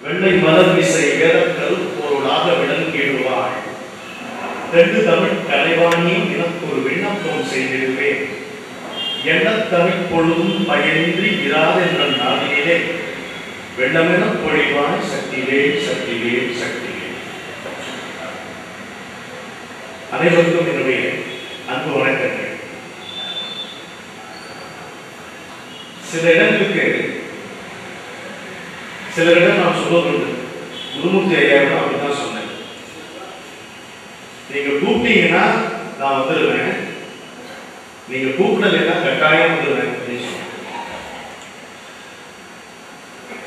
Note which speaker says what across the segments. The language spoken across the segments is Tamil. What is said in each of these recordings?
Speaker 1: வெள்ளை மலர் விசை வேத கருப்பொருளாக விளங்கிடுவாள். தெண்டு தமிழ் கலைவாணியும் எனக்கு ஒரு விண்ணப்பம் செய்திருப்பேன். எண்ணத்தமிழ் பொழுதும் பயனின்றி இராதென்ற நாளிலே வெள்ளமென பொழிவாய் சக்திவே சக்திவே சக்திவே. அனைவருக்கும் என்னுடைய அன்பு வணக்கங்கள். சில இடங்களுக்கு சிலரிடம் நான் சொல்வதுண்டு. குருமூர்த்தி ஐயாவிடம் அப்படிதான் சொன்னேன். நீங்க கூப்பிட்டீங்கன்னா நான் வந்துடுவேன், நீங்க கூப்பிடலைன்னா கட்டாயம் வந்துடுவேன் அப்படின்னு சொன்னேன்.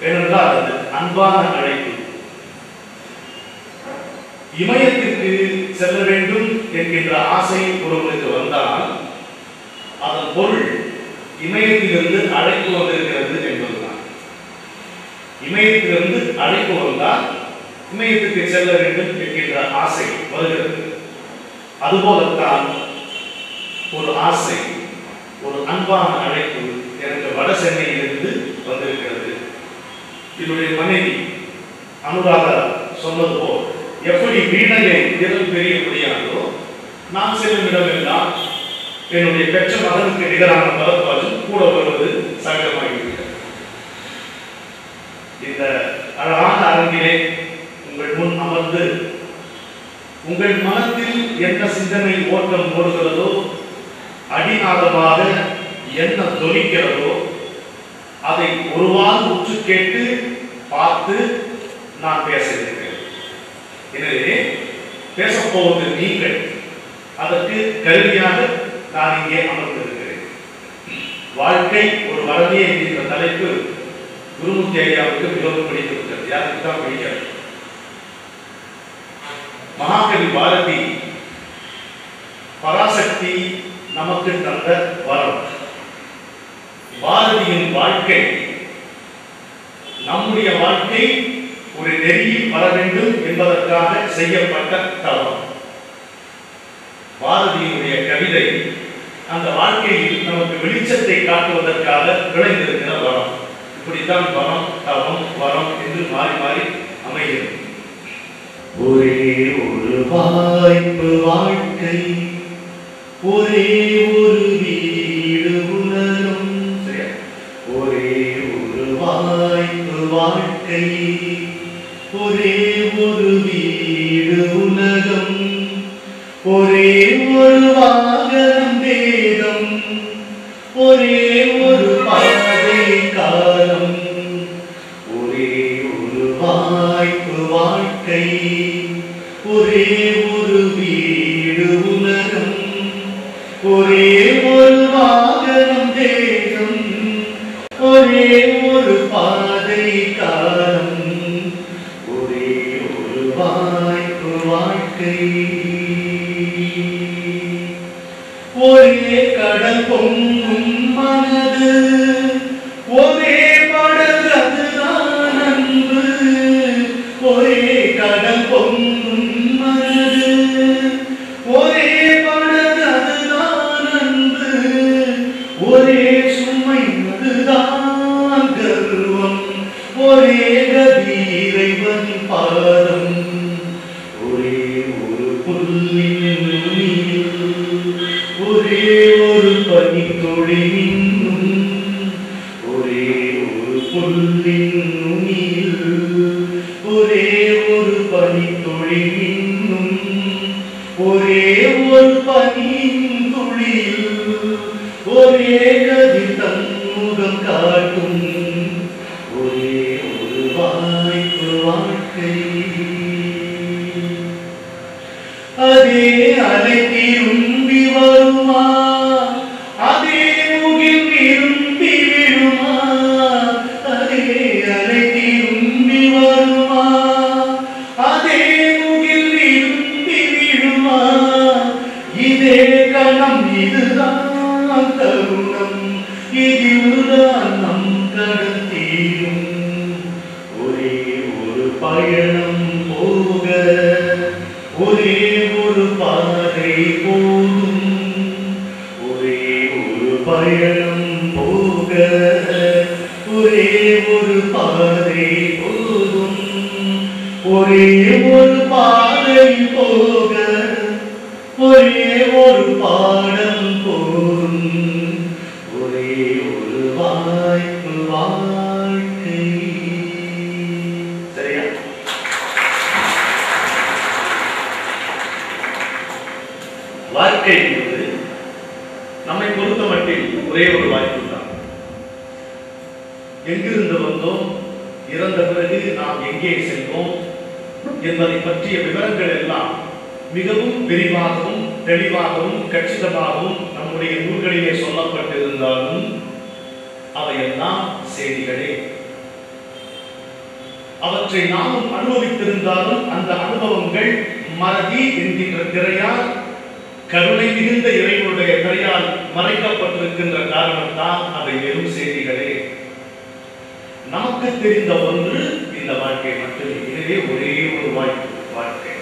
Speaker 1: ஏனென்றால் அது அன்பான அழைப்பு. இமயத்திற்கு செல்ல வேண்டும் என்கின்ற ஆசை ஒருவருக்கு வந்தால் அதன் பொருள் இமயத்திலிருந்து அழைப்பு வந்திருக்கிறது என்பதுதான். இமயத்திலிருந்து அழைப்பு வந்தால் இமயத்துக்கு செல்ல வேண்டும் என்கின்ற ஆசை வருகிறது. அதுபோலத்தான் ஒரு ஆசை, ஒரு அன்பான அழைப்பு எனக்கு வட சென்னையிலிருந்து வந்திருக்கிறது. என்னுடைய மனைவி அனுராதா சொன்னது போல் எப்படி வீணையை திறன் பெரிய முடியாதோ நான் செல்லும் இடமெல்லாம் என்னுடைய பெற்ற மகனுக்கு நிகரான பலப்பாலும் கூட வருவது சகஜமாகிவிட்டது. இந்த அழகான அரங்கிலே உங்கள் முன் அமர்ந்து உங்கள் மனத்தில் என்ன சிந்தனை ஓட்டம் ஓடுகிறதோ, அடிநாதமாக என்ன தொனிக்கிறதோ அதை ஒருவாறு உற்று கேட்டு பார்த்து நான் பேசுகிறேன். எனவே பேசப்போவது நீங்கள், அதற்கு கருவியாக நான் இங்கே அமர்ந்திருக்கிறேன். வாழ்க்கை ஒரு வரவே என்கிற தலைப்பு குருமூர்த்தி ஐயாவுக்கு மிகவும் பிடித்திருக்கிறது. யாருக்கு தான் பிடிக்காது? மகாகவி பாரதி பராசக்தி நமக்கு தந்த வரம். பாரதியின் வாழ்க்கை நம்முடைய வாழ்க்கை ஒரு நெறியில் வர வேண்டும் என்பதற்காக செய்யப்பட்ட தவம். பாரதியினுடைய கவிதை அந்த வாழ்க்கையில் நமக்கு வெளிச்சத்தை காட்டுவதற்காக விளைந்திருக்கிற வரம். இப்படித்தான் வரம், தவம், வரம் என்று மாறி மாறி அமைகிறது. ஒரே ஒரு வாய்ப்பு வாழ்க்கை, ஒரே ஒரு வீடு உலகம். சரியா? ஒரே ஒரு வாய்ப்பு வாழ்க்கை, ஒரே ஒரு வீடு உலகம், ஒரே ஒரு வாகனம் வேகம், ஒரே ஒரு பாதை காலம், ஒரே ஒரு வாய்ப்பு வாழ்க்கை, ஒரே ஒரு வீடு உலகம், ஒரே ஒரு வாகனம் வேகம், ஒரே ஒரு பாதை காலம், ஒரே ஒரு வாய்ப்பு வாழ்க்கை. ஒரே கடல் பொங்கும் மனது, ஒரே படகு அதுதான் அன்பு. ஒரே கடல் பொங்கும் மனது, ஒரே படகு அதுதான் அன்பு. ஒரே சுமை அதுதான் கர்வம், ஒரே கதி இறைவன் பாதம். ஒரே ஒரு புல்லின் நுனியில், ஒரே ஒரு பனித்துளி மின்னும். ஒரே ஒரு புல்லின் நுனியில், ஒரே ஒரு பனித்துளி மின்னும். ஒரே ஒரு பனியின் துளியில், ஒரே கதி தன்முகம் காட்டும். ஒரே ஒரு வாய்ப்பு வாழ்க்கை. அதே அலை திரும்பி வருமா, அதே முகில் விரும்பி விழுமா. அதே அலை திரும்பி வருமா, அதே முகில் விரும்பி விழுமா. இதே கணம் இதுதான் தருணம், இதில்தான் நம் கடல் தீரும். ஒரே ஒரு பயணம் போக, ஒரே ஒரு பாதை போதும். ஒரே ஒரு பயணம் போக, ஒரே ஒரு பாதை போதும். ஒரே ஒரு பாதை போக ஒரே ஒரு பாடம் போதும், ஒரே ஒரு வாய்ப்பு வாழ்க்கை. சரியா? வாழ்க்கை என்பது நம்மை பொறுத்த மட்டில் ஒரே ஒரு வாய்ப்பு தான். எங்கிருந்து வந்தோம், இறந்த பிறகு நாம் எங்கே செல்வோம் என்பதை பற்றிய விவரங்கள் எல்லாம் மிகவும் விரிவாகவும் தெளிவாகவும் கச்சிதமாகவும் நம்முடைய நூல்களிலே சொல்லப்பட்டிருந்தாலும் அவையெல்லாம் செய்திகளே. அவற்றை நாமும் அனுபவித்திருந்தாலும் அந்த அனுபவங்கள் மறதி என்கின்ற திரையால், கருணை மிகுந்த இறைவனுடைய திரையால் மறைக்கப்பட்டிருக்கின்ற காரணத்தால் அவை வெறும் செய்திகளே. நமக்கு தெரிந்த ஒன்று இந்த வாழ்க்கை மட்டுமே. இதுவே ஒரே ஒரு வாய்ப்பு, வாழ்க்கை.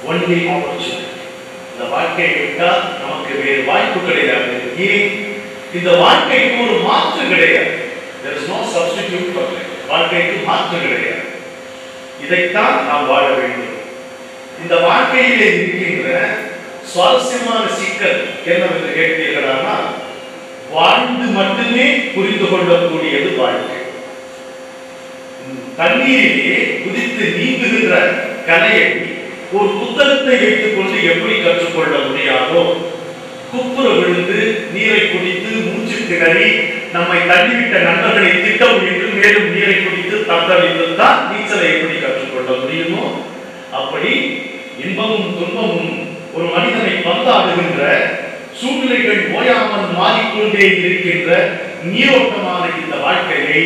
Speaker 1: Only opportunity. இந்த வாழ்க்கையை விட்டால் நமக்கு வேறு வாய்ப்பு கிடையாது. ஏன்? இந்த வாழ்க்கைக்கு ஒரு மாற்று கிடையாது. There is no substitute for life. வாழ்க்கைக்கு மாற்று கிடையாது. இதைத்தான் நாம் வாழ வேண்டும். இந்த வாழ்க்கையிலே இருக்கின்ற சுவாரஸ்யமான சிக்கல் என்னவென்று கேட்கிறீர்களானால், வாழ்ந்து மட்டுமே புரிந்து கொள்ளக்கூடியது வாழ்க்கை. தண்ணீரிலே குதித்து நீந்துகின்ற கலையை ஒரு புத்தகத்தை வைத்துக் கொண்டு எப்படி கற்றுக்கொள்ள முடியாதோ, குப்புற விழுந்து நீரை குடித்து மூச்சு திணறி நம்மை தள்ளிவிட்ட நண்பர்களை திட்ட முடிந்து மேலும் நீரை குடித்து தத்தளித்துத்தான் நீச்சலை எப்படி கற்றுக்கொள்ள முடியுமோ, அப்படி இன்பமும் துன்பமும் ஒரு மனிதனை பந்தாடுகின்ற சூழ்நிலைகள் ஓயாமல் மாறிக்கொண்டே இருக்கின்ற நீரோட்டமான இந்த வாழ்க்கையை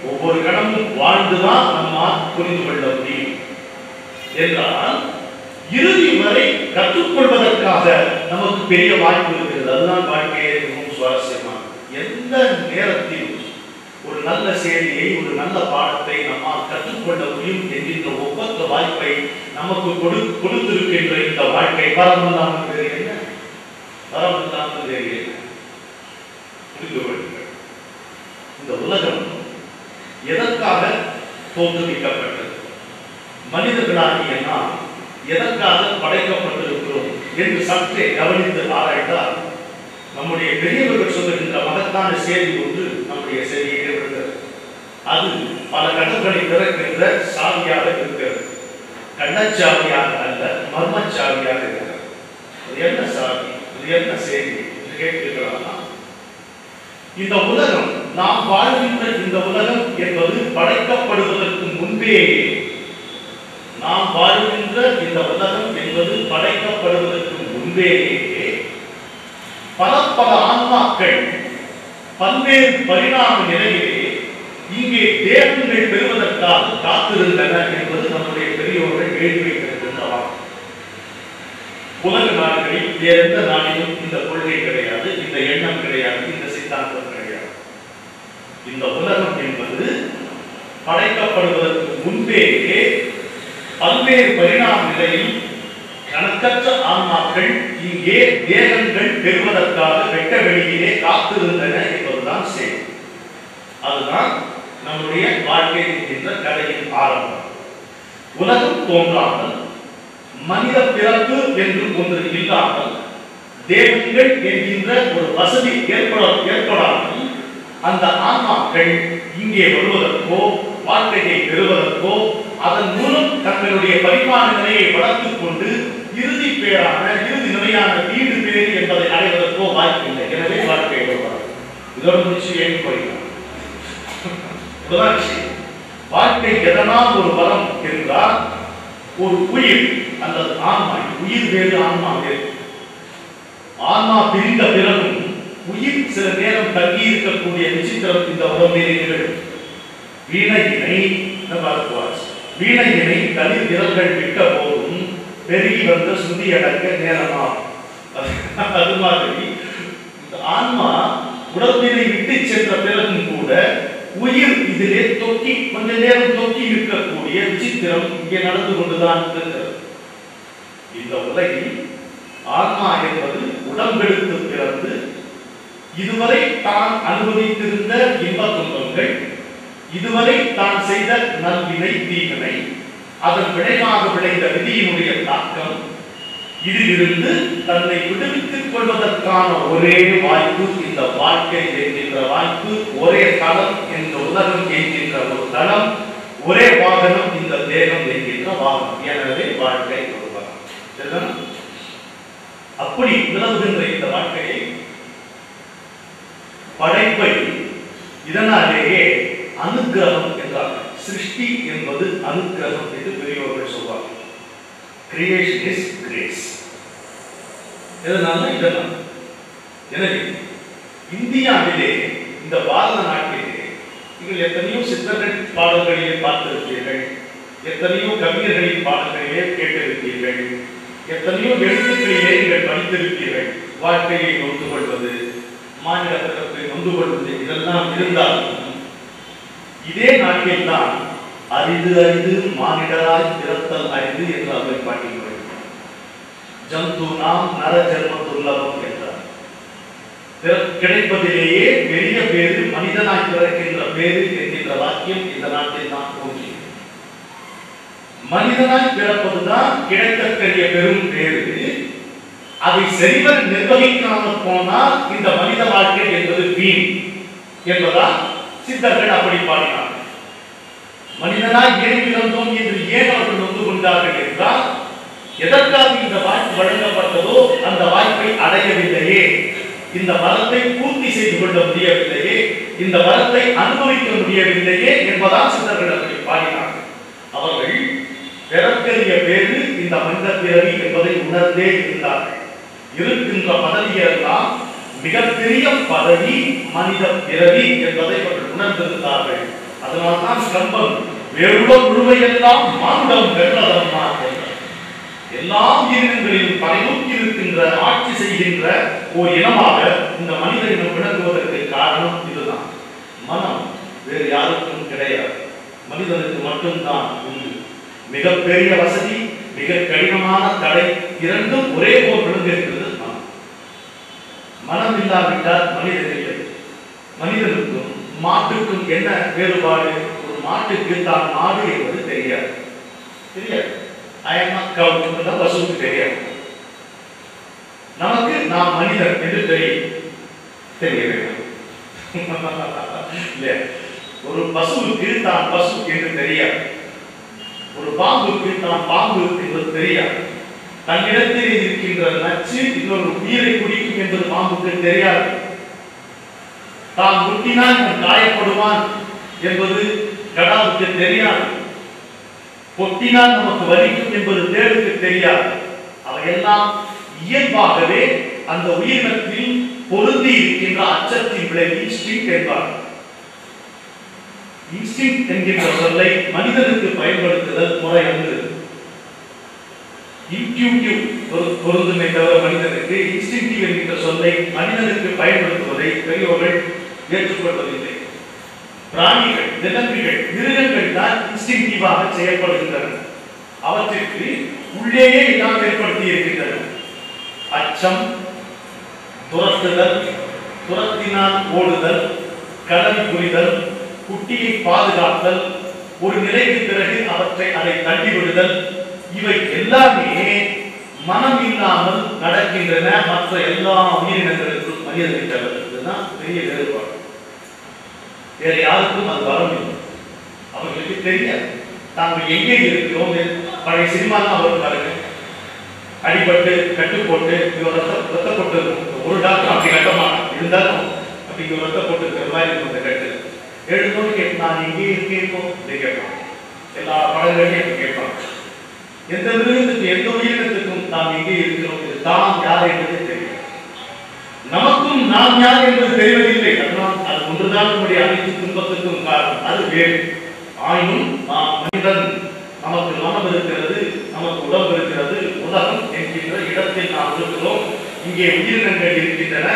Speaker 1: ஒவ்வொரு கணமும் வாழ்ந்துதான் நம்மால் புரிந்து கொள்ள முடியும். என்றால் இறுதி வரை கற்றுக்கொள்வதற்காக நமக்கு பெரிய வாய்ப்பு இருக்கிறது. அதுதான் வாழ்க்கையை மிகவும் சுவாரஸ்யமான. எந்த நேரத்தில் ஒரு நல்ல செய்தியை, ஒரு நல்ல பாடத்தை நம்மால் கற்றுக்கொள்ள முடியும் என்கின்ற ஒவ்வொரு வாய்ப்பை நமக்கு கொடுத்திருக்கின்ற இந்த வாழ்க்கை பரமல்லாமல் வேறு என்ன? பரமல்லாமல் வேறு என்ன? புரிந்து கொள்ளுங்கள். இந்த உலகம் எதற்காக தோற்றுவிக்கப்பட்டது? மனிதர்களாகிய நாம் எதற்காக படைக்கப்பட்டிருக்கிறோம் என்று சற்றே கவனித்து ஆராய்ந்தால் நம்முடைய பெரியவர்கள் சொல்லுகின்ற மகத்தான செய்தி ஒன்று நம்முடைய செய்தியை விடுகிறது. அது பல கதவுகளை திறக்கின்ற சாவியாக இருக்கிறது. கண்ணச்சாவியாக அல்ல, மர்மச்சாவியாக இருக்கிறது. அது என்ன சாவி? அது என்ன செய்தி என்று கேட்கிறார்களா? இந்த உலகம், நாம் வாழ்கின்ற இந்த உலகம் என்பது படைக்கப்படுவதற்கு முன்பே, நாம் வாழ்கின்ற இந்த உலகம் என்பது படைக்கப்படுவதற்கு முன்பே பல பல ஆன்மாக்கள் பல்வேறு பரிணாம நிலையிலே இங்கே தேவங்கள் பெறுவதற்காக காத்திருந்தன என்பது நம்முடைய பெரியோர்கள் எழுதி வைத்திருக்கின்றனர். உலக நாடுகளில் வேறு எந்த நாட்டிலும் இந்த கொள்கை கிடையாது, இந்த எண்ணம் கிடையாது, இந்த சித்தாந்தம் கிடையாது. இந்த உலகம் என்பது படைக்கப்படுவதற்கு முன்பே பல்வேறு பரிணாம நிலையில் கணக்கற்ற ஆன்மாக்கள் இங்கே தேகங்கள் பெறுவதற்காக வெட்ட வெளியிலே காத்திருந்தன என்பதுதான் செய்தி. அதுதான் நம்முடைய வாழ்க்கை என்கின்ற கதையின் ஆரம்பம். உலகம் தோன்றாமல், மனித பிறப்பு என்று ஒன்று இல்லாமல், தேவங்கள் என்கின்ற ஒரு வசதி ஏற்படாமல் அந்த ஆன்மாக்கள் இங்கே வருவதற்கோ வாழ்க்கையை பெறுவதற்கோ அதன் மூலம் தங்களுடைய பரிமாண நிலையை வளர்த்துக் கொண்டு இறுதி பேரான இறுதி நிலையான வீடு பேரு என்பதை அடைவதற்கோ வாய்ப்பில்லை. எனவே வாழ்க்கை இதோட நிச்சயம் போய்தான் வாழ்க்கை எதனால் ஒரு பலம் என்றால், ஒரு உயிர் அல்லது ஆன்மா, உயிர் வேறு ஆன்மா வேறு. ஆன்மா பிரிந்த பிறகும் உயிர் சில நேரம் தங்கி இருக்கக்கூடிய விசித்திரம் இந்த உடம்பிலே நிகழும். வீணையினை தனி விரல்கள் விட்ட போதும் பெருகி வந்த சுதி அடக்க நேரமாகும். அது மாதிரி ஆன்மா உடம்பினை விட்டு சென்ற பிறகும் கூட உயிர் இதிலே தொக்கி கொஞ்ச நேரம் தொக்கி இருக்கக்கூடிய விசித்திரம் இங்கே நடந்து கொண்டுதான் இருக்கிறது. இந்த உலகில் ஆன்மா என்பது உடம்பெடுத்து பிறந்து இதுவரை தான் அனுபவித்திருந்த இன்ப துன்பங்கள் இதுவரை தான் செய்த நல்வினை தீவினை அதன் விளைவாக விளைந்த விதியினுடைய தாக்கம் இதிலிருந்து தன்னை விடுவித்துக் கொள்வதற்கான ஒரே வாய்ப்பு இந்த வாழ்க்கை என்கின்ற வாய்ப்பு, ஒரே தளம் என்ற உலகம் என்கின்ற ஒரு தளம், ஒரே வாகனம் இந்த தேகம் என்கின்ற வாகனம். எனவே வாழ்க்கை ஒரு வாகனம். அப்படி நிலவுகின்ற இந்த வாழ்க்கையை படைப்பை இதனாலேயே அனுக்கிரகம் என்றார்கள். சிருஷ்டி என்பது அனுக்கிரகம் என்று பெரியவர்கள் சொல்வார்கள். Creation is grace. எதனால இதனால் எனவே இந்தியாவிலே இந்த பாரத நாட்டிலே நீங்கள் எத்தனையோ சித்தர்கள் பாடல்களிலே பார்த்திருப்பீர்கள், எத்தனையோ கவிஞர்களின் பாடல்களிலே கேட்டிருப்பீர்கள், எத்தனையோ எழுத்துக்களிலே நீங்கள் படித்திருப்பீர்கள். வாழ்க்கையை நொந்து கொள்வது, மாநில பிறப்பை நொந்து கொள்வது இதெல்லாம் இருந்தாலும் இதே நாட்டில் தான் அரிது அரிது மானிடராய் பிறத்தல் அரிது என்று அவர் பாட்டியுள்ளார். ஜந்து நாம் நர ஜென்ம துர்லபம் என்றார். கிடைப்பதிலேயே பெரிய பேரு மனிதனாய் பிறக்கின்ற பேரு என்கின்ற வாக்கியம் இந்த நாட்டில் தான் தோன்றியது. மனிதனாய் பிறப்பதுதான் கிடைக்கக்கூடிய பெரும் பேரு. அதை சரிவர நிர்வகிக்காமல் போனால் இந்த மனித வாழ்க்கை என்பது வீண் என்பதால் சித்தர்கள் அப்படி பாடினார்கள். மனிதனாய் ஏன் பிறந்தோம் என்று ஏன் அவர்கள் நொந்து கொண்டார்கள் என்றால், எதற்காக இந்த வாய்ப்பு வழங்கப்பட்டதோ அந்த வாய்ப்பை அடையவில்லையே, இந்த வரத்தை பூர்த்தி செய்து கொள்ள முடியவில்லையே, இந்த வரத்தை அனுபவிக்க முடியவில்லையே என்பதால் சித்தர்கள் அப்படி பாடினார்கள். அவர்கள் பிறக்கரிய பேரு இந்த மனித பிறவி என்பதை உணர்ந்தே இருந்தார்கள். இருக்கின்ற பதவியெல்லாம் மிகப்பெரிய பதவி மனித பிறவி என்பதை அவர்கள் உணர்ந்திருந்தார்கள். அதனால்தான் கம்பன் வேறுள்ள முழுமையெல்லாம் மானுடம் வென்றதம்மா என்றார். எல்லா உயிரினங்களிலும் பறைநோக்கி இருக்கின்ற ஆட்சி செய்கின்ற ஒரு இனமாக இந்த மனித இனம் விளங்குவதற்கு காரணம் இதுதான். மனம் வேறு யாருக்கும் கிடையாது, மனிதனுக்கு மட்டும்தான் உண்டு. மிகப்பெரிய வசதி, மிக கடினமான தடை இரண்டும் ஒரே போல் விளங்குகிறது மனம். மனம் இல்லாவிட்டால் மனிதன் இல்லை. மனிதனுக்கும் மாட்டுக்கும் என்ன வேறுபாடு? ஒரு மாட்டுக்கு தான் மாடு என்பது தெரியாது, பசுவுக்கு தெரியாது. நமக்கு நாம் மனிதன் என்று தெரிய வேண்டும். ஒரு பசுவுக்கு தான் பசு என்று தெரியாது, ஒரு பாம்புக்கு தான் பாம்பு என்பது தெரியாது, தன்னிடத்தில் இருக்கின்ற நச்சு இன்னொரு உயிரை குடிக்கும் என்பது பாம்புக்கு தெரியாது, தான் முட்டினால் காயப்படுவான் என்பது கடாவுக்கு தெரியாது, பொட்டினால் நமக்கு வலிக்கும் என்பது தேளுக்கு தெரியாது. அவையெல்லாம் இயல்பாகவே அந்த உயிரினத்தில் பொருந்தி இருக்கின்ற அச்சத்தின் விளைவு இன்ஸ்டிங்க்ட் என்பார். இன்ஸ்டிங்க்ட் என்கின்ற சொல்லை மனிதனுக்கு பயன்படுத்துதல் முறை அன்று. இன்ட்யூட்டிவ் பொருந்துமே தவிர மனிதனுக்கு இன்ஸ்டிங்க்டிவ் என்கின்ற சொல்லை மனிதனுக்கு பயன்படுத்துவதை பெரியவர்கள் ஏற்றுக்கொள்வதில்லை. பிராணிகள், விலங்குகள், மிருகங்கள் தான் இன்ஸ்டிங்க்டிவாக செயல்படுகின்றன. அவற்றிற்கு உள்ளேயே எல்லாம் ஏற்படுத்தி இருக்கின்றன. அச்சம், துரத்துதல், துரத்தினால் ஓடுதல், கடமை புரிதல், குட்டியை பாதுகாத்தல், ஒரு நிலைக்கு பிறகு அதை தள்ளிவிடுதல், இவை எல்லாமே மனம் இல்லாமல் நடக்கின்றன. மற்ற எல்லா உயிரினங்களுக்கும் மனிதனை தவிர. இதுதான் பெரிய வேறுபாடு. வேற யாருக்கும் அது வரவில்லை, அவர்களுக்கு தெரியாது தாங்கள் எங்கே இருக்கிறோம். பழைய சினிமாலாம் அவர் பாருங்க, அடிபட்டு கட்டு போட்டு ரத்த போட்டு ஒரு டாக்டர் அப்படி கட்டமான இருந்தாலும் அப்படி ரத்த போட்டு இருக்கிற மாதிரி இருக்கும். அந்த கட்டு எழுதணும் கேட்டு நான் எங்கே இருக்கேன் கேட்பான். எல்லா படங்களையும் கேட்பாங்க. எந்த மிருகத்துக்கும் எந்த உயிரினத்துக்கும் நாம் எங்கே இருக்கிறோம், தான் யார் என்பதே தெரியும். நமக்கும் நாம் யார் என்பது தெரிவதில்லை. அதனால் அது ஒன்றுதான் நம்முடைய அனைத்து துன்பத்துக்கும் காரணம். அது வேறு. ஆயினும் நாம் மனிதன், நமக்கு மனம் இருக்கிறது, நமக்கு உடம்பு இருக்கிறது, உலகம் என்கின்ற இடத்தில் நாம் இருக்கிறோம். இங்கே உயிரினங்கள் இருக்கின்றன,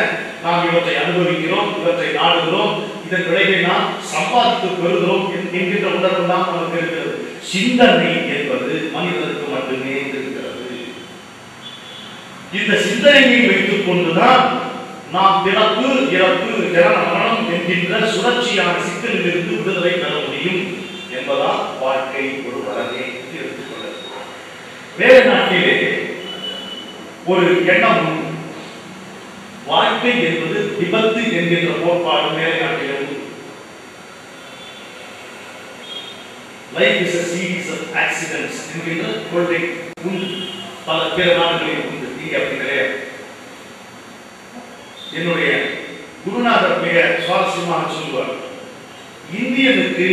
Speaker 1: நாம் இவற்றை அனுபவிக்கிறோம், இவற்றை நாடுகிறோம், இதன் விளைவை நாம் சம்பாதித்து பெறுகிறோம் என்கின்ற உணர்வு தான் நமக்கு இருக்கிறது. சிந்தனை என்பது மனிதனுக்கு மட்டுமே இருக்கிறது. இந்த சிந்தனையை வைத்துக் கொண்டுதான் நாம் பிறப்பு, இறப்பு, ஜனன, மரணம் என்கின்ற சுழற்சியான சிக்கலிலிருந்து விடுதலை பெற முடியும் என்பதால் வாழ்க்கை ஒரு வரவே எடுத்துக்கொள்ள. வேற நாட்டிலே ஒரு எண்ணம், வாழ்க்கை என்பது விபத்து என்கின்ற கோட்பாடு மேலை நாட்டிலே உண்டு. Life is a series of accidents என்கின்ற கொள்கை உண்டு. பல பிற நாடுகளில் உண்டு. இங்கே அப்படி கிடையாது. என்னுடைய குருநாதர் மிக சுவாரஸ்யமாக சொல்லுவார், இந்தியனுக்கு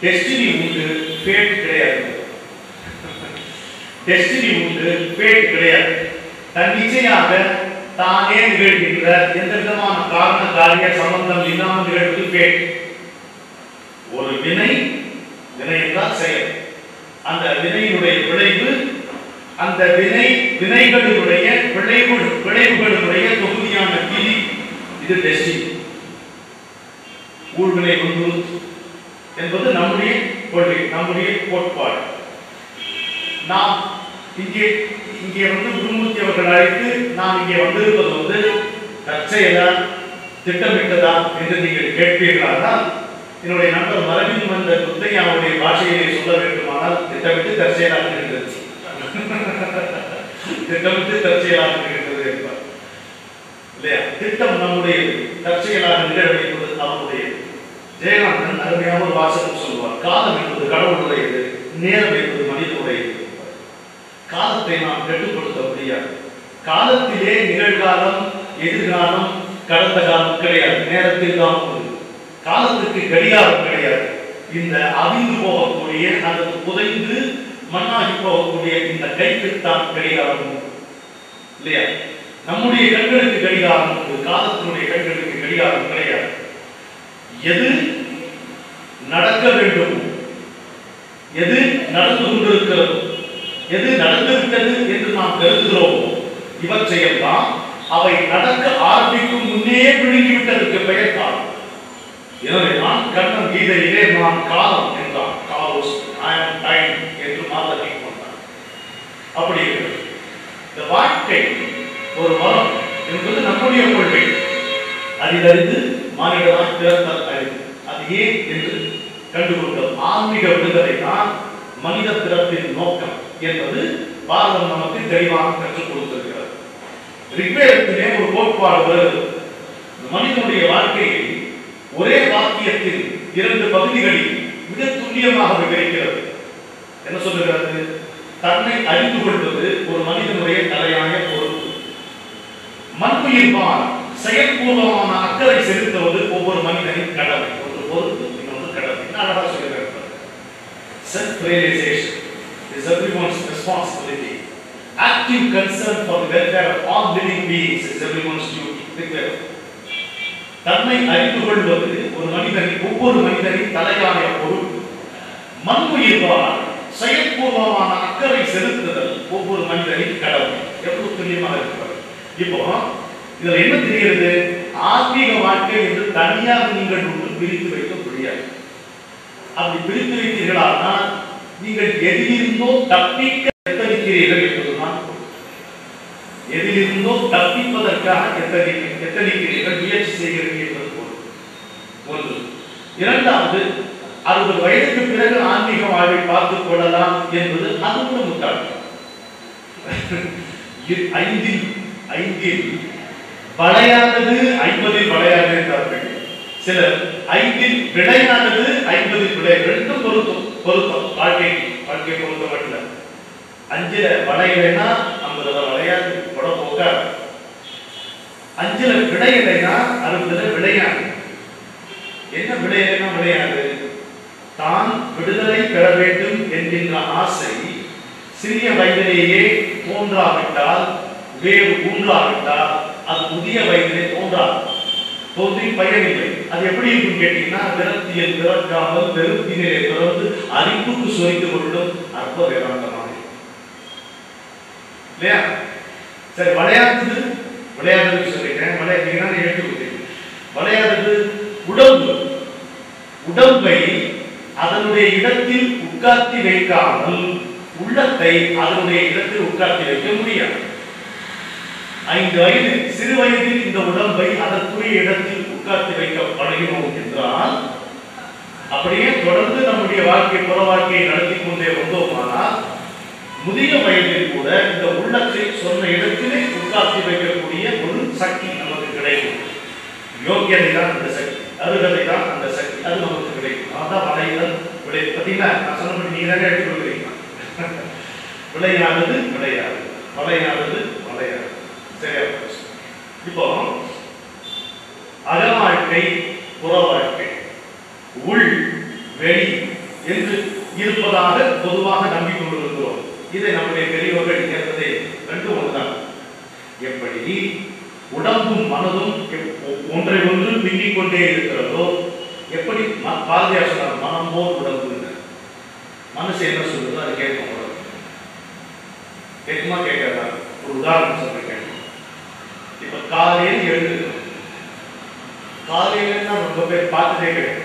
Speaker 1: டெஸ்டினி உண்டு, ஃபேட் கிடையாது. டெஸ்டினி உண்டு, ஃபேட் கிடையாது. தன்னிச்சையாக தானே நிகழ்கின்ற எந்த விதமான காரண காரிய சம்பந்தம் இல்லாமல் நிகழ்வது ஃபேட். ஒரு வினை, வினை என்றால் செயல், அந்த வினையினுடைய விளைவு, அந்த வினைகளினுடைய விளைவுகளுடைய தொகுதியான விதி, இது டெஸ்டினி. ஊழ்வினை ஒன்று என்பது நம்முடைய கொள்கை, நம்முடைய கோட்பாடு. நாம் இங்கே குருமூர்த்தி அவர்கள் அழைத்து நாம் இங்கே வந்திருப்பது தற்செயலா திட்டமிட்டதா என்று நீங்கள் கேட்பீர்களானால், என்னுடைய நண்பர் மரபின் வந்த முத்தையாவுடைய பாஷையை சொல்ல வேண்டுமானால் திட்டமிட்டு தற்செயலாக இருந்தது, திட்டமிட்டு தற்செயலாக இருக்கிறது என்பார் இல்லையா? திட்டம் நம்முடைய, தற்செயலாக நிகழ வைப்பது அவருடைய. ஜெயகாந்தன் அருமையான ஒரு வாசகம் சொல்வார், காலம் என்பது கடவுளுடையது, நேரம் என்பது மனிதனுடையது. காலத்தை நாம் கட்டுப்படுத்த முடியாது. காலத்திலே நிகழ்காலம், எதிர்காலம், கடந்த காலம் கிடையாது. நேரத்தில் தான் உண்டு. காலத்துக்கு கடிகாரம் கிடையாது. இந்த அவிந்து போகக்கூடிய அல்லது புதைந்து மண்ணாகி போகக்கூடிய இந்த கைக்குத்தான் கடிகாரம் உண்டு இல்லையா? நம்முடைய கண்களுக்கு கடிகாரம் உண்டு, காலத்தினுடைய கண்களுக்கு கடிகாரம் கிடையாது. எது நடக்க வேண்டும், எது நடந்து கொண்டிருக்கிறது, எது நடந்துவிட்டது என்று நாம் கருதுகிறோமோ இவற்றையெல்லாம் அவை நடக்க ஆரம்பிக்கும் முன்னே விழுங்கிவிட்டதற்கு பெயர் காலம். எனவே நான் கண்ணன் கீதையிலே நான் காலம் என்றான், காலோஸ், ஐ அம் டைம் என்று மாற்றி கொண்டான். அப்படி இருக்கிறது. இந்த வாழ்க்கை ஒரு வரம் என்பது நம்முடைய கொள்கை. அதிலிருந்து மானிடராய் பிறத்தல் அறிவு. அது ஏன் என்று கண்டுகொண்டோம். ஆன்மீக விடுதலை தான் மனித பிறப்பின் நோக்கம் என்பது பாரதம் நமக்கு தெளிவாக கற்றுக் கொடுத்திருக்கிறது. ரிக்வேதத்திலே ஒரு கோட்பாடு வருகிறது. மனிதனுடைய வாழ்க்கையை ஒரே வாக்கியத்தில் 2 பகுதிகளில் மிக துல்லியமாக விவரிக்கிறது. என்ன சொல்லுகிறது? தன்னை அறிந்து கொள்வது ஒரு மனிதனுடைய தலையாய பொறுப்பு. மண்புயிர்பால் செயற்பூர்வமான அக்கறை செலுத்துவது ஒவ்வொரு மனிதனின் கடமை. ஒரு பொறுப்பு, இன்னொரு கடமை. அழகா சொல்லுகிறது. Self-realization is everyone's responsibility. Active concern for the welfare of all living beings is everyone's duty. தன்னை அறிந்து கொள்வது ஒரு மனிதனின், ஒவ்வொரு மனிதனின் தலையாய பொறுப்பு. மண்புயிர்பால் செயற்பூர்வமான அக்கறை செலுத்துதல் ஒவ்வொரு மனிதனின் கடமை. எவ்வளவு துல்லியமாக இருக்கிறது. இப்போ இதுல என்ன தெரிகிறது? ஆன்மீக வாழ்க்கை என்று தனியாக நீங்கள் ஒன்று பிரித்து வைக்க முடியாது. அப்படி பிரித்து வைத்தீர்களானால் நீங்கள் எதிலிருந்தோ தப்பிக்க எத்தனிக்கிறீர்கள் என்பதுதான். எதிலிருந்தோ தப்பிப்பதற்காக எத்தனிக்கிறீர்கள், முயற்சி செய்கிறீர்கள் என்பது பொருள். ஒன்று. இரண்டாவது, 60 வயதுக்கு பிறகு ஆன்மீக வாழ்வை பார்த்துக் கொள்ளலாம் என்பது அது கூட முட்டாள்தான். 5 வளையானது 50 வளையாது என்றார்கள் சிலர். 5 விளையானது 50 விளை. ரெண்டும் பொருத்தம். வாழ்க்கை பொருத்தம் மட்டும். 5 வளையலைன்னா 50 வளையாது, கூட போக்காது. 5 விளையலைன்னா 60 விளையாது. என்ன விளையலைன்னா விளையாது? தான் விடுதலை பெற வேண்டும் என்கின்ற ஆசை சிறிய வயதிலேயே தோன்றாவிட்டால், வேறு ஊன்றாவிட்டால் அது முதிய வயதிலே தோன்றி பயனில்லை. அது எப்படி இருக்கும் கேட்டீங்கன்னா, விரக்தியில் பிறக்காமல் பெருத்திலே பிறந்து அறிவுக்கு சொரிந்து கொள்ளும் அற்ப வேதாந்தமாக இல்லையா? சரி, விளையாடுறது சொல்லிட்டேன். விளையாடுறீங்கன்னா எடுத்து கொடுத்தீங்க. விளையாடுறது உடம்பை அதனுடைய இடத்தில் உட்கார்த்தி வைக்காமல் உள்ளத்தை அதனுடைய இடத்தில் உட்கார்த்தி வைக்க முடியாது. 5 வயது சிறு வயதில் இந்த உடம்பை அதற்குரிய இடத்தில் உட்கார்த்தி வைக்கப்படுகிறோம் என்றால், அப்படியே தொடர்ந்து நம்முடைய வாழ்க்கை புற வாழ்க்கையை நடத்தி கொண்டே வந்தோமானால் முதிய வயதில் கூட இந்த உள்ளத்தை சொன்ன இடத்திலே உட்கார்த்தி வைக்கக்கூடிய ஒரு சக்தி நமக்கு கிடைக்கும். யோக்கியதை தான் அந்த சக்தி, அருகதை தான் அந்த சக்தி, அது நமக்கு கிடைக்கும். அதான் வளையல் விளை. பார்த்தீங்களா, நான் சொன்னபடி நீங்க தானே எடுத்துக் கொள்கிறீங்க. விளையாடுது விளையாது, வளையாடுது வளையாது. சரியா? இப்போ அக வாழ்க்கை, புற வாழ்க்கை, உள் வெளி என்று இருப்பதாக பொதுவாக நம்பிக்கொண்டிருக்கிறோம். இதை நம்முடைய பெரியவர்கள் என்பதை ரெண்டு ஒன்றுதான். எப்படி உடம்பும் மனதும் ஒன்றை ஒன்று பின்னிக் கொண்டே இருக்கிறதோ, எப்படி பாரதியார் சொன்னார், மனம் போல் உடம்பு. மனசு என்ன சொல்லுதோ அதை கேட்கும். கேட்குமா கேட்காதா? ஒரு உதாரணம் சொல்றேன். இப்ப காலையில் எழுந்து, காலையில ரொம்ப பேர் பார்த்துட்டே கிடையாது.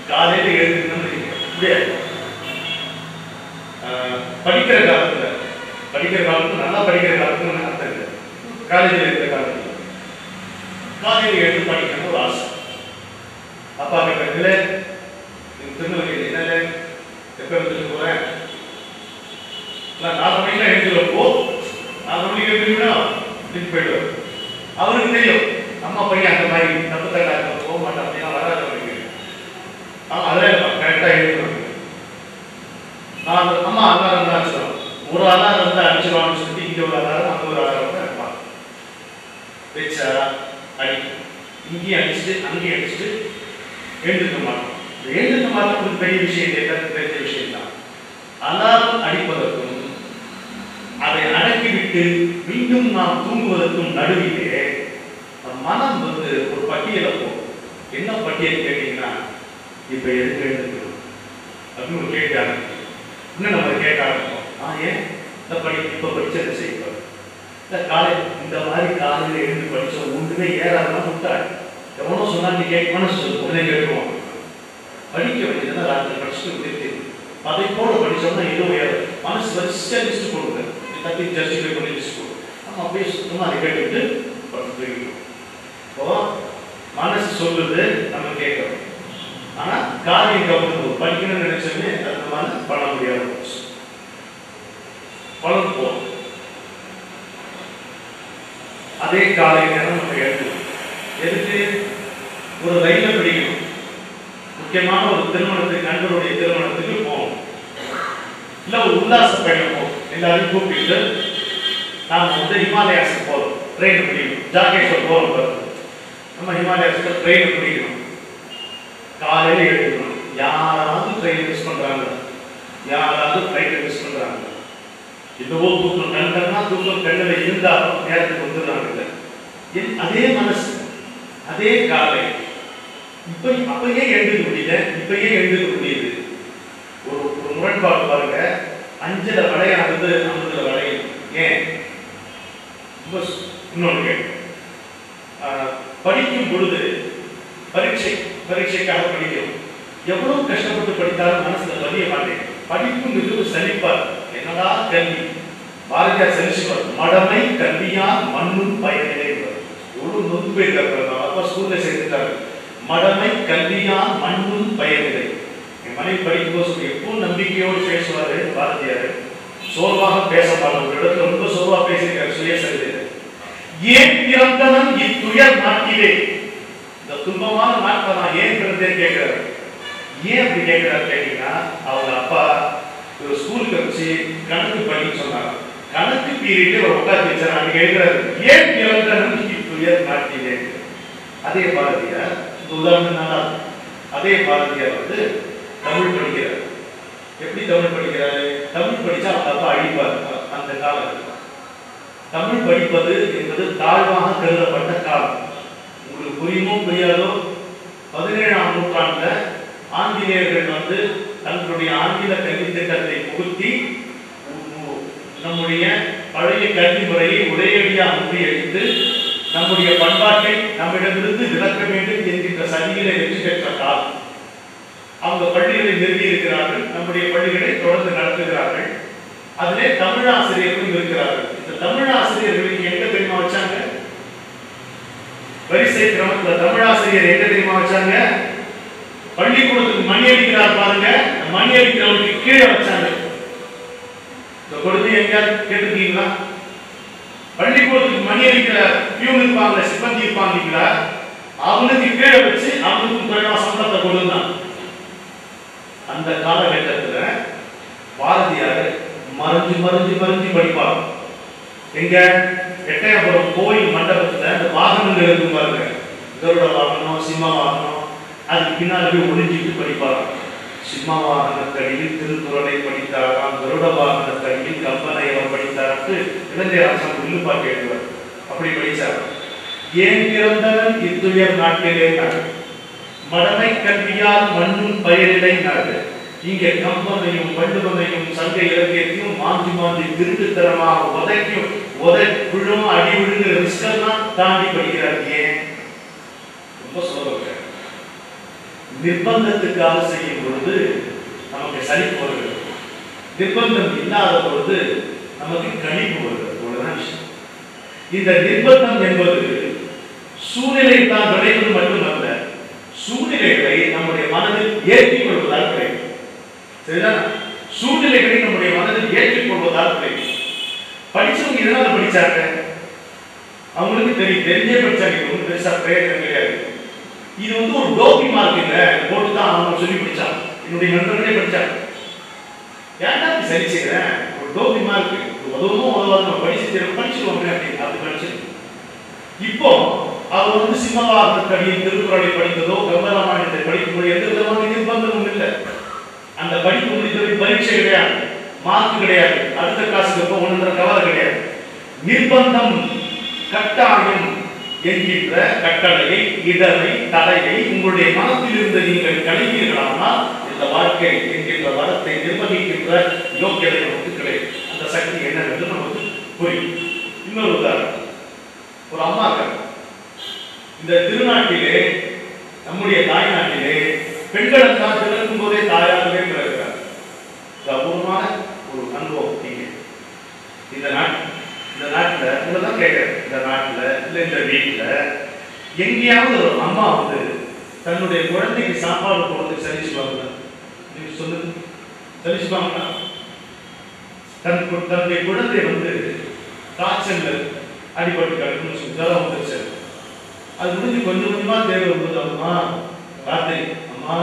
Speaker 1: காலையில எழுதுன்னு முடியாது. படிக்கிற காலத்துல நல்லா படிக்கிற காலத்துல அர்த்தம் இல்லை. காலேஜில் இருக்கிற காலத்துல காலையில எழுந்து படிக்கணும் ஒரு ஆசை. அப்பா கிட்ட திருநெல்வேலி என்ன எப்ப எழுந்துட்டு போறேன், 4 மணிக்கு எழுந்துருப்போ 4 மணிக்கு எழுந்துருக்கணும் அப்படின்னு போயிடுவார். அவருக்கு தெரியும் அம்மா பையன் அந்த மாதிரி தப்பு தகவல் போக மாட்டான் அப்படின்னா வராது. அதெல்லாம் கரெக்டா எழுதுறோம். நான் அம்மா அலாரம் தான் அடிச்சிடும், ஒரு அலாரம் தான் அடிச்சிடுவான்னு சொல்லி இங்க ஒரு அலாரம் அங்க ஒரு அலாரம் தான் இருப்பாங்க. வச்சா அடிக்கும், இங்கேயும் அடிச்சுட்டு அங்கேயும் அடிச்சுட்டு எழுந்துக்க மாட்டோம். எழுந்துக்க மாட்டோம் ஒரு பெரிய விஷயம், எல்லாத்துக்கும் பெரிய விஷயம் தான். அலாரம் அடிப்பதற்கும் அதை அடக்கிவிட்டு மீண்டும் நாம் தூங்குவதற்கும் நடுவிலே மனம் ஒரு பட்டியலை போகும். என்ன பட்டியல் கேட்டீங்கன்னா, இப்ப எதுக்கு எழுந்துக்கணும் அப்படின்னு ஒரு கேட்க ஆரம்பிக்கும். இன்னும் நம்ம கேட்க ஆரம்பிப்போம், ஏன் இந்த இப்ப படிச்சதை செய்வோம். இந்த இந்த மாதிரி காலையில் எழுந்து படிச்ச ஒன்றுமே ஏறாதான் விட்டாள். எவனோ சொன்னா நீ மனசு சொல்லு, உடனே கேட்குவோம். படிக்க வேண்டியதுன்னா ராத்திரி படிச்சுட்டு உதவி அதை போட படிச்சோம்னா எதுவும் ஏறும். மனசு வரிசையா லிஸ்ட் போடுங்க, தட்டி ஜஸ்டிஃபை பண்ணி லிஸ்ட் போடுங்க. நம்ம அப்படியே சுத்தமா அதை கேட்டுட்டு படிச்சுட்டு இப்போ மனசு சொல்லுது, நம்ம கேட்கணும். ஆனா காரியம் கவனம் படிக்கணும்னு நினைச்சோமே அது மாதிரி பண்ண முடியாது, பலன் போகும். அதே காலை நேரம் நம்ம எழுதுவோம். எதுக்கு? ஒரு ரயில பிடிக்கணும், முக்கியமான ஒரு திருமணத்துக்கு, நண்பருடைய திருமணத்துக்கு போகணும், இல்ல ஒரு உல்லாச பயணம் போகும். எல்லாரையும் கூப்பிட்டு நாம ஹிமாலயாஸுக்கு போறோம், ட்ரெயின் பிடிக்கணும். ஜாக்கேஸ்வர் போறோம், நம்ம ஹிமாலயாஸுக்கு ட்ரெயின் பிடிக்கணும். காலையில எழுதணும். யாராவது ட்ரெயின் மிஸ் பண்றாங்க, யாராவது ஃபிளைட் மிஸ் பண்றாங்க. இதுவோ தூக்கம் கண்டனா தூக்கம் கண்டல இருந்தாலும் நேரத்துக்கு வந்துடுறாங்க. அதே மனசு, அதே காலை அப்பயே எழுதுக்க முடியல, இப்பயே எழுதுக்க முடியுது. ஒரு முரண்பாடு பாருங்க. 5ல வளையானது 50ல வளையும். ஏன்? இன்னொன்று கேட்கும். படிக்கும் பொழுது பரீட்சைக்காக படிக்கிறோம். எவ்வளவு கஷ்டப்பட்டு படித்தாலும் மனசுல பதிய மாட்டேன். படிப்புங்கிறது சலிப்பார். என்னடா கல்வி? பாரதியார் சலிச்சுப்பார். மடமை கல்வியால் மண்ணும் பயனில்லை. எவ்வளவு நொந்து போயிருக்காரு. அப்பா ஸ்கூல்ல சேர்த்துட்டாரு. மடமை கல்வியால் மண்ணும் பயனில்லை. என் மனைவி படிக்கும்போது சொல்லி எப்பவும் நம்பிக்கையோடு பேசுவாரு பாரதியார். சோர்வாக பேச மாட்டார். ஒரு இடத்துல ரொம்ப சோர்வா பேசியிருக்காரு சுயசரிதை. ஏன் பிறந்தவன் இத்துயர் நாட்டிலே, இந்த துன்பமான நாட்டை நான் ஏன் பிறந்தேன் கேட்கிறாரு. ஏன் அப்படி கேட்கிறாரு கேட்டீங்கன்னா, அவங்க அப்பா ஒரு ஸ்கூலுக்கு வச்சு கணக்கு பண்ணி சொன்னாங்க. கணக்கு பீரியட்ல ஒரு உட்காந்து வச்சாரு. அன்னைக்கு எழுதுறாரு, ஏன் பிறந்தவன் இத்துயர் நாட்டிலே. அதே பாரதியார், இந்த உதாரணம் நல்லா, அதே பாரதியார் தமிழ் படிக்கிறார். எப்படி தமிழ் படிக்கிறாரு? தமிழ் படிச்சா அவங்க அப்பா அழிப்பார். அந்த காலத்தில் தமிழ் படிப்பது என்பது தாழ்வாக கருதப்பட்ட காலம். உங்களுக்கு புரியுமோ புரியாதோ, 17ஆம் நூற்றாண்டுல ஆங்கிலேயர்கள் தங்களுடைய ஆங்கில கல்வி திட்டத்தை புகுத்தி நம்முடைய பழைய கல்வி முறையை ஒரேடியாக முறியடித்து நம்முடைய பண்பாட்டை நம்மிடமிருந்து விலக்க வேண்டும் என்கின்ற சதிகளை வெற்றி பெற்ற காலம். அவங்க பள்ளிகளை நிறுவி இருக்கிறார்கள், நம்முடைய பள்ளிகளை தொடர்ந்து நடத்துகிறார்கள். அதிலே தமிழாசிரியர்களும் இருக்கிறார்கள். இந்த தமிழாசிரியர்களுக்கு எங்க தெரியுமா வச்சாங்க? வரிசை கிரமத்துல தமிழாசிரியர் எங்க தெரியுமா வச்சாங்க? பள்ளிக்கூடத்துக்கு மணி அடிக்கிறார் பாருங்க, மணி அடிக்கிறவனுக்கு கீழே வச்சாங்க. இந்த கொடுத்து எங்க கேட்டுருக்கீங்களா? பள்ளிக்கூடத்துக்கு மணி அடிக்கிற பியூன் இருப்பாங்க, சிப்பந்தி இருப்பாங்க, அவனுக்கு கீழே வச்சு அவனுக்கு குறைவா சம்பளத்தை கொடுத்தான். அந்த காலகட்டத்துல பாரதியார் மறைஞ்சு மறைஞ்சு மறைஞ்சு படிப்பார். எங்க எட்டயபுரம் கோயில் மண்டபத்துல அந்த வாகனங்கள் இருக்கும் பாருங்க, கருட வாகனம், சிம்ம வாகனம், அதுக்கு பின்னாடி ஒளிஞ்சிட்டு படிப்பாராம். சிம்ம வாகனத்தடியில் திருக்குறளை படித்தாராம், கருட வாகனத்தடியில் கம்பனை அவர் படித்தார்ட்டு இளைஞராசன் வில்லுப்பாட்டு எழுதுவார். அப்படி படிச்சார். ஏன் பிறந்தவன் இத்துயர் நாட்டிலே மடமை கல்வியால் மண்ணும் பயிரிடை நாடு. இங்கே கம்பனையும் வள்ளுவனையும் சங்க இலக்கியத்தையும் மாஞ்சி மாஞ்சி திருட்டுத்தரமாக உதைக்கும் புழும் அடி விழுங்கிற ரிஸ்கெல்லாம் தாண்டி படிக்கிறார். ஏன்? ரொம்ப சொல்லுங்க, நிர்பந்தத்துக்காக செய்யும் பொழுது நமக்கு சலிப்பு வருகிறது, நிர்பந்தம் இல்லாத பொழுது நமக்கு கணிப்பு வருகிறது. அவ்வளவுதான் விஷயம். இந்த நிர்பந்தம் என்பது சூழ்நிலை தான் விளைவது மட்டுமல்ல, சூழ்நிலைகளை நம்முடைய மனதில் ஏற்றிக் கொள்வதால் கிடைக்கும். சரிதான்? சூழ்நிலைகளை நம்முடைய மனதில் ஏற்றிக் கொள்வதால் கிடைக்கும். படிச்சவங்க இதனால படிச்சாங்க, அவங்களுக்கு தெரிஞ்சே படிச்சாங்க, ஒன்றும் பெருசா பிரயோஜனம் கிடையாது. இது வந்து ஒரு டோபி மார்க்குங்க போட்டுதான் அவங்க சொல்லி படிச்சாங்க. என்னுடைய நண்பர்களே படிச்சாங்க. ஏன்டா சரி செய்யறேன், ஒரு டோபி மார்க் உதவும் உதவாது, நம்ம படிச்சிருவோம் அப்படி படிச்சு. இப்போ அவர் வந்து சிம்மவாகனத்தடியில் திருக்குறளை படித்ததோ கம்பராமாயணத்தை படிக்கும்போது எந்த விதமான நிர்பந்தமும் இல்லை. அந்த படிப்பு முடித்தது பரீட்சை கிடையாது, மார்க் கிடையாது, அடுத்த கிளாஸுக்கு ஒன்றரை கவலை கிடையாது. நிர்பந்தம் கட்டாயம் என்கின்ற கட்டளையை, இடரை, தடையை உங்களுடைய மனத்தில் இருந்து நீங்கள் கழிப்பீர்களானால் இந்த வாழ்க்கை என்கின்ற வரத்தை நிர்வகிக்கின்ற யோக்கியதை நமக்கு கிடைக்கும். அந்த சக்தி என்னவென்று நமக்கு புரியும். இன்னொரு உதாரணம், ஒரு அம்மா இருக்காங்க. இந்த திருநாட்டிலே, நம்முடைய தாய்நாட்டிலே பெண்கள் தான் பிறக்கும் போதே தாயாகவே பிறக்கிறார். அபூர்வமான ஒரு அனுபவம். இந்த நாட்டில் உங்களதான் கேட்கிறேன், இந்த நாட்டில் இல்லை இந்த வீட்டில் எங்கேயாவது ஒரு அம்மா வந்து தன்னுடைய குழந்தைக்கு சாப்பாடு போடுறதுக்கு சலிச்சுவாங்க? நீங்க சொல்லுங்க, சலிச்சுவாங்களா? தன்னுடைய குழந்தை வந்து காய்ச்சல் அடிபட்டு கிடக்குன்னு ஜலம் வந்துருச்சு, அது முடிஞ்சு கொஞ்சம் கொஞ்சமா தேவை வரும்போது அம்மா ராத்திரி அம்மா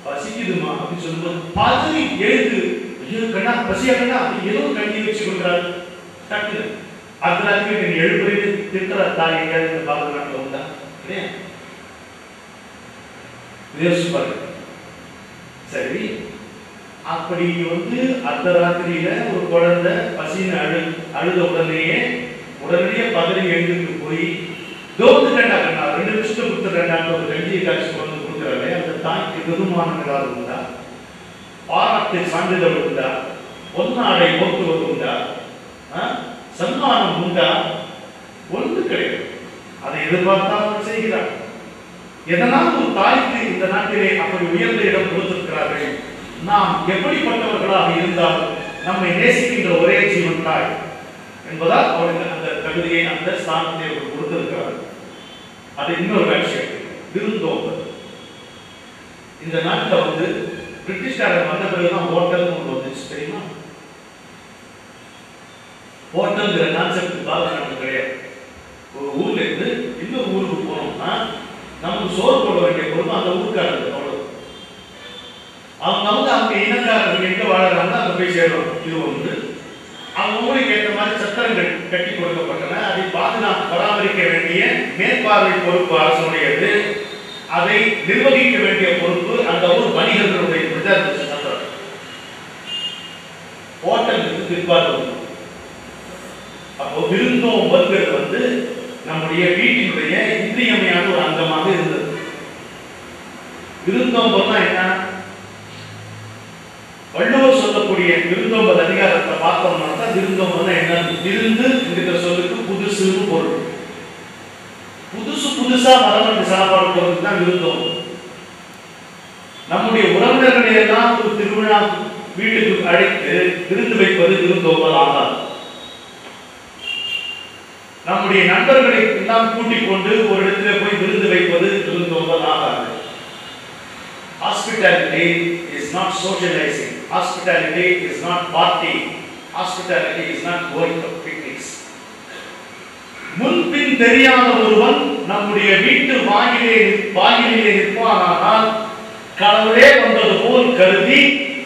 Speaker 1: பசிக்குதுமா அப்படின்னு சொல்லும்போது பதறி எழுது, ஐயோ கண்ணா பசியா கண்ணா அப்படி ஏதோ கஞ்சி வச்சு கொடுக்குறாரு. டக்குனு அடுத்த ராத்திரி நீங்க எழுப்புறது திட்டுற தாய் எங்கேயாவது இந்த பாரத நாட்டில் உண்டா? கிடையாது. சரி, அப்படி வந்து அடுத்த ராத்திரியில ஒரு குழந்தை பசின்னு அழுத உடனடியே பதறி எழுந்துட்டு போய் தோந்து கண்டா கண்ணா 2 நிமிஷத்துக்கு கொடுத்துட்றேன் ஒரு கஞ்சியை காட்சி கொண்டு கொடுக்குறாங்க. அந்த தாய்க்கு பெருமானம் ஏதாவது உண்டா? பாராட்டு சான்றிதழ் உண்டா? பொன்னாடை போக்குவது உண்டா? சன்மானம் உண்டா? ஒன்று கிடையாது. அதை எதிர்பார்த்தால் செய்கிறார். எதனால் ஒரு தாய்க்கு இந்த நாட்டிலே அப்படி உயர்ந்த இடம் கொடுத்திருக்கிறார்கள்? நாம் எப்படிப்பட்டவர்களாக இருந்தால் நம்மை நேசிக்கின்ற ஒரே ஜீவன் தாய் என்பதால் அவர்கள் அந்த தகுதியை, அந்த ஸ்தானத்தை அவர்கள் கொடுத்திருக்கிறார்கள். அது இன்னொரு விஷயம், விருந்தோம்பல். இந்த நாட்டில் வந்து பிரிட்டிஷ்காரர் வந்த பிறகுதான் ஹோட்டல் ஒன்று வந்துச்சு, தெரியுமா? ஹோட்டல்ங்கிற கான்செப்ட் பாரத கிடையாது. ஒரு ஊர்ல இருந்து இன்னொரு ஊருக்கு போனோம்னா நமக்கு சோறு போட வேண்டிய பொறுப்பு அந்த ஊருக்காரர்கள். அவ்வளவு அவங்க வந்து அவங்க இனக்காரர்கள் எங்க வாழறாங்க அங்க போய் சேருவாங்க. இது ஒன்று. அவங்க ஊருக்கு ஏற்ற மாதிரி சத்திரங்கள் கட்டி கொடுக்கப்பட்டன. அதை பராமரிக்க வேண்டிய மேற்பார்வை பொறுப்பு அரசுடையது. அதை நிர்வகிக்க வேண்டிய பொறுப்பு அந்த ஊர் வணிகர்களுடைய. சத்திரம் ஹோட்டலுக்கு பிற்பாடு. அப்போ விருந்தோம்பல் வந்து நம்முடைய வீட்டினுடைய இன்றியமையான ஒரு அங்கமாக இருந்தது. விருந்தோம்பல் என்ன? வள்ளுவர் சொல்லக்கூடிய விருந்தோம்பல் அதிகாரத்தை பார்த்தோம்னா தான் விருந்தோம்பல் என்ன? விருந்து என்கிற சொல்லுக்கு புதுசுன்னு பொருள். புதுசா மரபு சாப்பாடு போறது தான் விருந்தோம்பல். நம்முடைய உறவினர்களை எல்லாம் ஒரு திருவிழா வீட்டுக்கு அழைத்து விருந்து வைப்பது விருந்தோம்பல் ஆகாது. நம்முடைய நண்பர்களை எல்லாம் கூட்டிக் கொண்டு ஒரு இடத்துல போய் விருந்து வைப்பது விருந்தோம்பல் ஆகாது. Hospitality is not socializing. Hospitality is not partying. Hospitality is not going to picnics. முன்பின் தெரியாத ஒருவன் நம்முடைய வீட்டு வாயிலே நிற்பானால் கடவுளே வந்தது போல் கருதி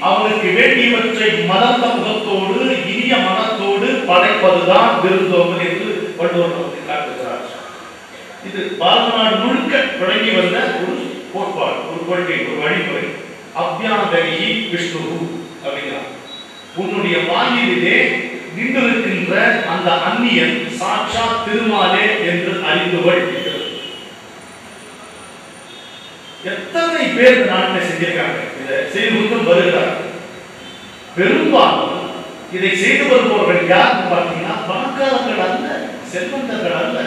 Speaker 1: அவனுக்கு வேண்டியவற்றை மலர்ந்த முகத்தோடு இனிய மனத்தோடு படைப்பதுதான் விருந்தோம்பல் என்று வள்ளுவர் நமக்கு காட்டுகிறார். இது பாரத நாடு முழுக்க தொடங்கி வந்த ஒரு கோட்பாடு, ஒரு கொள்கை, ஒரு வழிமுறை. அப்யாதகி விஷ்ணு அப்படிங்கிறார். உன்னுடைய வாயிலே நின்றிருக்கின்ற அந்த அந்நியன் சாட்சா திருமாலே என்று அறிந்துகள். எத்தனை பேர் நாட்டில் செஞ்சிருக்காங்க, இதை செய்து கொண்டு வருகிறார். பெரும்பாலும் இதை செய்து வருபவர்கள் யார் பார்த்தீங்கன்னா பணக்காரர்கள் அல்ல, செல்வந்தர்கள் அல்ல,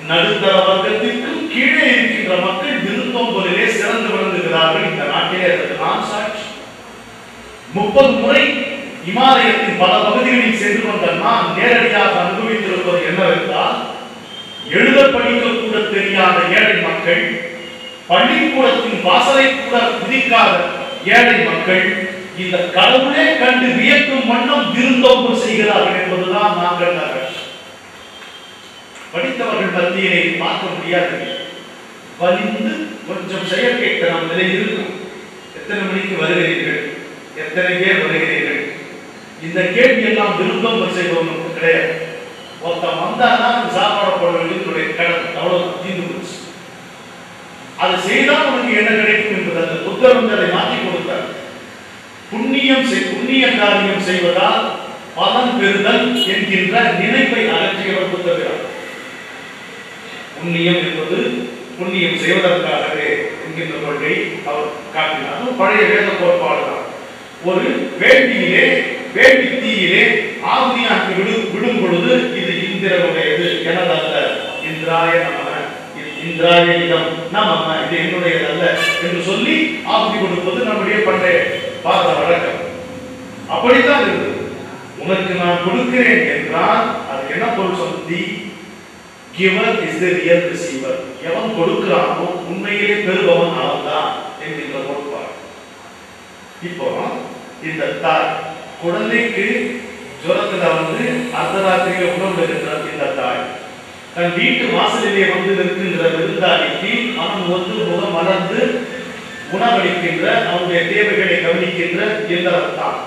Speaker 1: நடுத்தர வர்க்கத்திற்கும் கீழே இருக்கின்ற மக்கள் விருந்தோம்பலிலே சிறந்து விளங்குகிறார்கள். இந்த நாட்டிலே அதற்கு நான் சாட்சி. 30 முறை இமாலயத்தின் பல பகுதிகளில் சென்று வந்த நான் நேரடியாக அனுபவித்திருப்பது என்னவென்றால், எழுத படிக்க கூட தெரியாத ஏழை மக்கள், பள்ளிக்கூடத்தின் வாசலை கூட குதிக்காத ஏழை மக்கள் இந்த கடவுளே கண்டு வியக்கும் வண்ணம் விருந்தோம்பல் செய்கிறார்கள் என்பதுதான் நாங்கள் படித்தவர்கள் மத்தியிலே பார்க்க முடியாது. வலிந்து கொஞ்சம் செயல் கேட்க நம் நிலை இருக்கும். எத்தனை மணிக்கு வருகிறீர்கள், எத்தனை பேர் வருகிறீர்கள், இந்த கேள்வி எல்லாம் விருந்தோம்பல் செய்பவனுக்கு கிடையாது. ஒருத்தன் வந்தாதான் சாப்பாடு போட வேண்டியது கடன், அவ்வளவு தீர்ந்து போச்சு. அதை செய்தால் உனக்கு என்ன கிடைக்கும் என்பது அந்த புத்தர் வந்து அதை மாற்றி கொடுத்தார். புண்ணிய காரியம் செய்வதால் பலன் பெறுதல் என்கின்ற நினைப்பை அகற்றியவர் புத்தர். புண்ணியம் என்பது புண்ணியம் செய்வதற்காகவே என்கின்ற கொள்கை அவர் காட்டினார். பழைய வேத கோட்பாடு தான். ஒரு வேண்டி தீயிலே ஆகுதியாக்கி விடும் பொழுது இது இந்திரனுடையது, எனதல்ல, இந்திராய நம, இந்திராய இடம் நம, இது என்னுடையதல்ல என்று சொல்லி ஆகுதி கொடுப்பது நம்முடைய பண்டைய பாரத வழக்கம். அப்படித்தான் இருக்குது. உனக்கு நான் கொடுக்கிறேன் என்றால் அது என்ன பொருள் சொல்லி, giver is the real receiver. எவன் கொடுக்கிறானோ உண்மையிலே பெறுபவன் அவன்தான் என்கின்ற கோட்பாடு. இப்போ இந்த தாய் குழந்தைக்கு ஜுரத்துல வந்து அர்த்தராத்திரியில உணவுகின்ற இந்த தாய் தன் வீட்டு வாசலிலே வந்து இருக்கின்ற விருந்தாளிக்கு அவன் வந்து முகம் மலர்ந்து உணவளிக்கின்ற, அவனுடைய தேவைகளை கவனிக்கின்ற எந்திரத்தான்.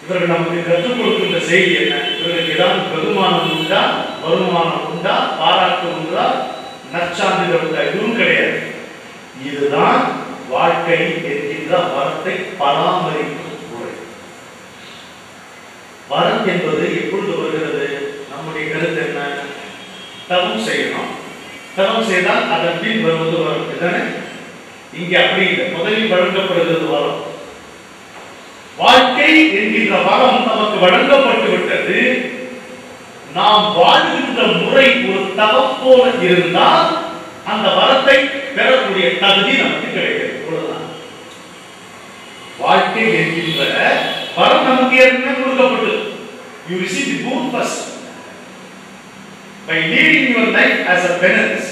Speaker 1: இவர்கள் நமக்கு கற்றுக் கொடுக்கின்ற செய்தி என்ன? இவர்களுக்கு ஏதாவது பெருமானம் உண்டா, வருமானம் உண்டா, பாராட்டு உண்டா, நற்சான்றிதழ் உண்டா? இதுவும் கிடையாது. இதுதான் வாழ்க்கை என்கின்ற வரத்தை பராமரிக்கும் முறை. வரம் என்பது எப்பொழுது வருகிறது? நம்முடைய கருத்து என்ன? தவம் செய்யணும், தவம் செய்தால் அதன் பின் வருவது வரும். இதுதானே? இங்கே அப்படி இல்லை. முதலில் வழங்கப்படுகிறது வரம். வாழ்க்கை என்கின்ற வரம் நமக்கு வழங்கப்பட்டு விட்டது. நாம் வாழ்கின்ற முறை ஒரு தவம் போல இருந்தால் அந்த வரத்தை பெறக்கூடிய தகுதி நமக்கு கிடைக்கிறது. வாழ்க்கை என்கின்ற வரம் நமக்கு ஏற்கனவே கொடுக்கப்பட்டது. You receive the boon first. By leading your life as a penance,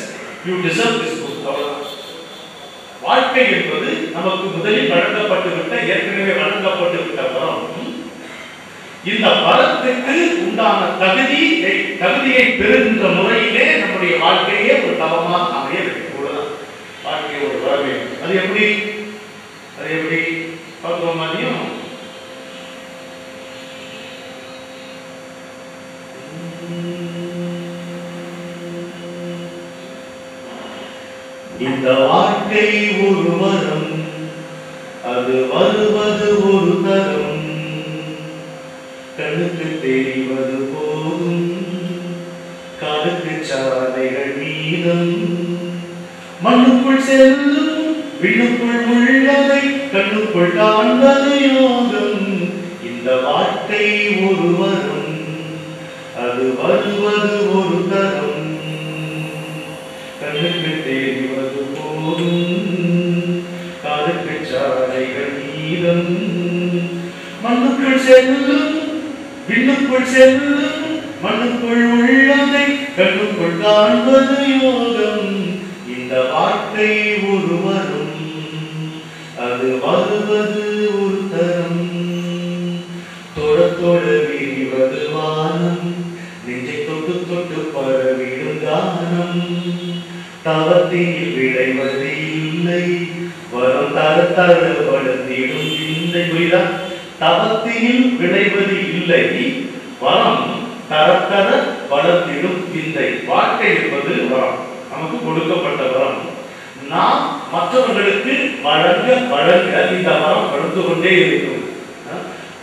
Speaker 1: you deserve this boon. வாழ்க்கை என்பது நமக்கு முதலில் வழங்கப்பட்டு விட்ட, ஏற்கனவே வழங்கப்பட்டு விட்ட வரம். இந்த வரத்துக்கு உண்டான தகுதியை பெறுகின்ற முறையிலே நம்முடைய வாழ்க்கையே ஒரு தவமாக அமைய வேண்டும். வாழ்க்கை ஒரு வரவே. அது எப்படி பார்க்கிறோம்? மதியம் இந்த வாழ்க்கை ஒரு வரம், அது வருவது ஒரு தரம், கண்ணுக்கு தெரிவது போதும் காதுக்கு சாலைகள் மீதம், மண்ணுக்குள் செல்லும் விண்ணுக்குள் உள்ளதை கண்ணுக்குள் காண்பது யோகம். இந்த வாழ்க்கை ஒரு வரம், அது வருவது ஒரு தரம், கண்ணுக்கு தெரிவது போதும் காதுக்கு சாலைகள் மீதம், மண்ணுக்குள் செல்லும் விண்ணுக்குள் செல்லும் மண்ணுக்குள் உள்ளதை கண்ணுக்குள் காண்பது யோகம். இந்த வாழ்க்கை ஒரு வரும், அது வருவது ஒரு தரம். தொட தொட விரிவது வானம், நெஞ்சை தொட்டு தொட்டு பரவிடும் கானம். தவத்தில் விளைவது இல்லை, வரம் தர தர வளர்ந்திடும் இந்த. புரியுதா? தவத்தில் விளைவது இல்லை, வரம் தர தர வளர்ந்திடும் விந்தை. வாழ்க்கை என்பது வரம், நமக்கு கொடுக்கப்பட்ட வரம். நாம் மற்றவர்களுக்கு வழங்க வழங்க இந்த வரம் வளர்ந்து கொண்டே இருக்கும்.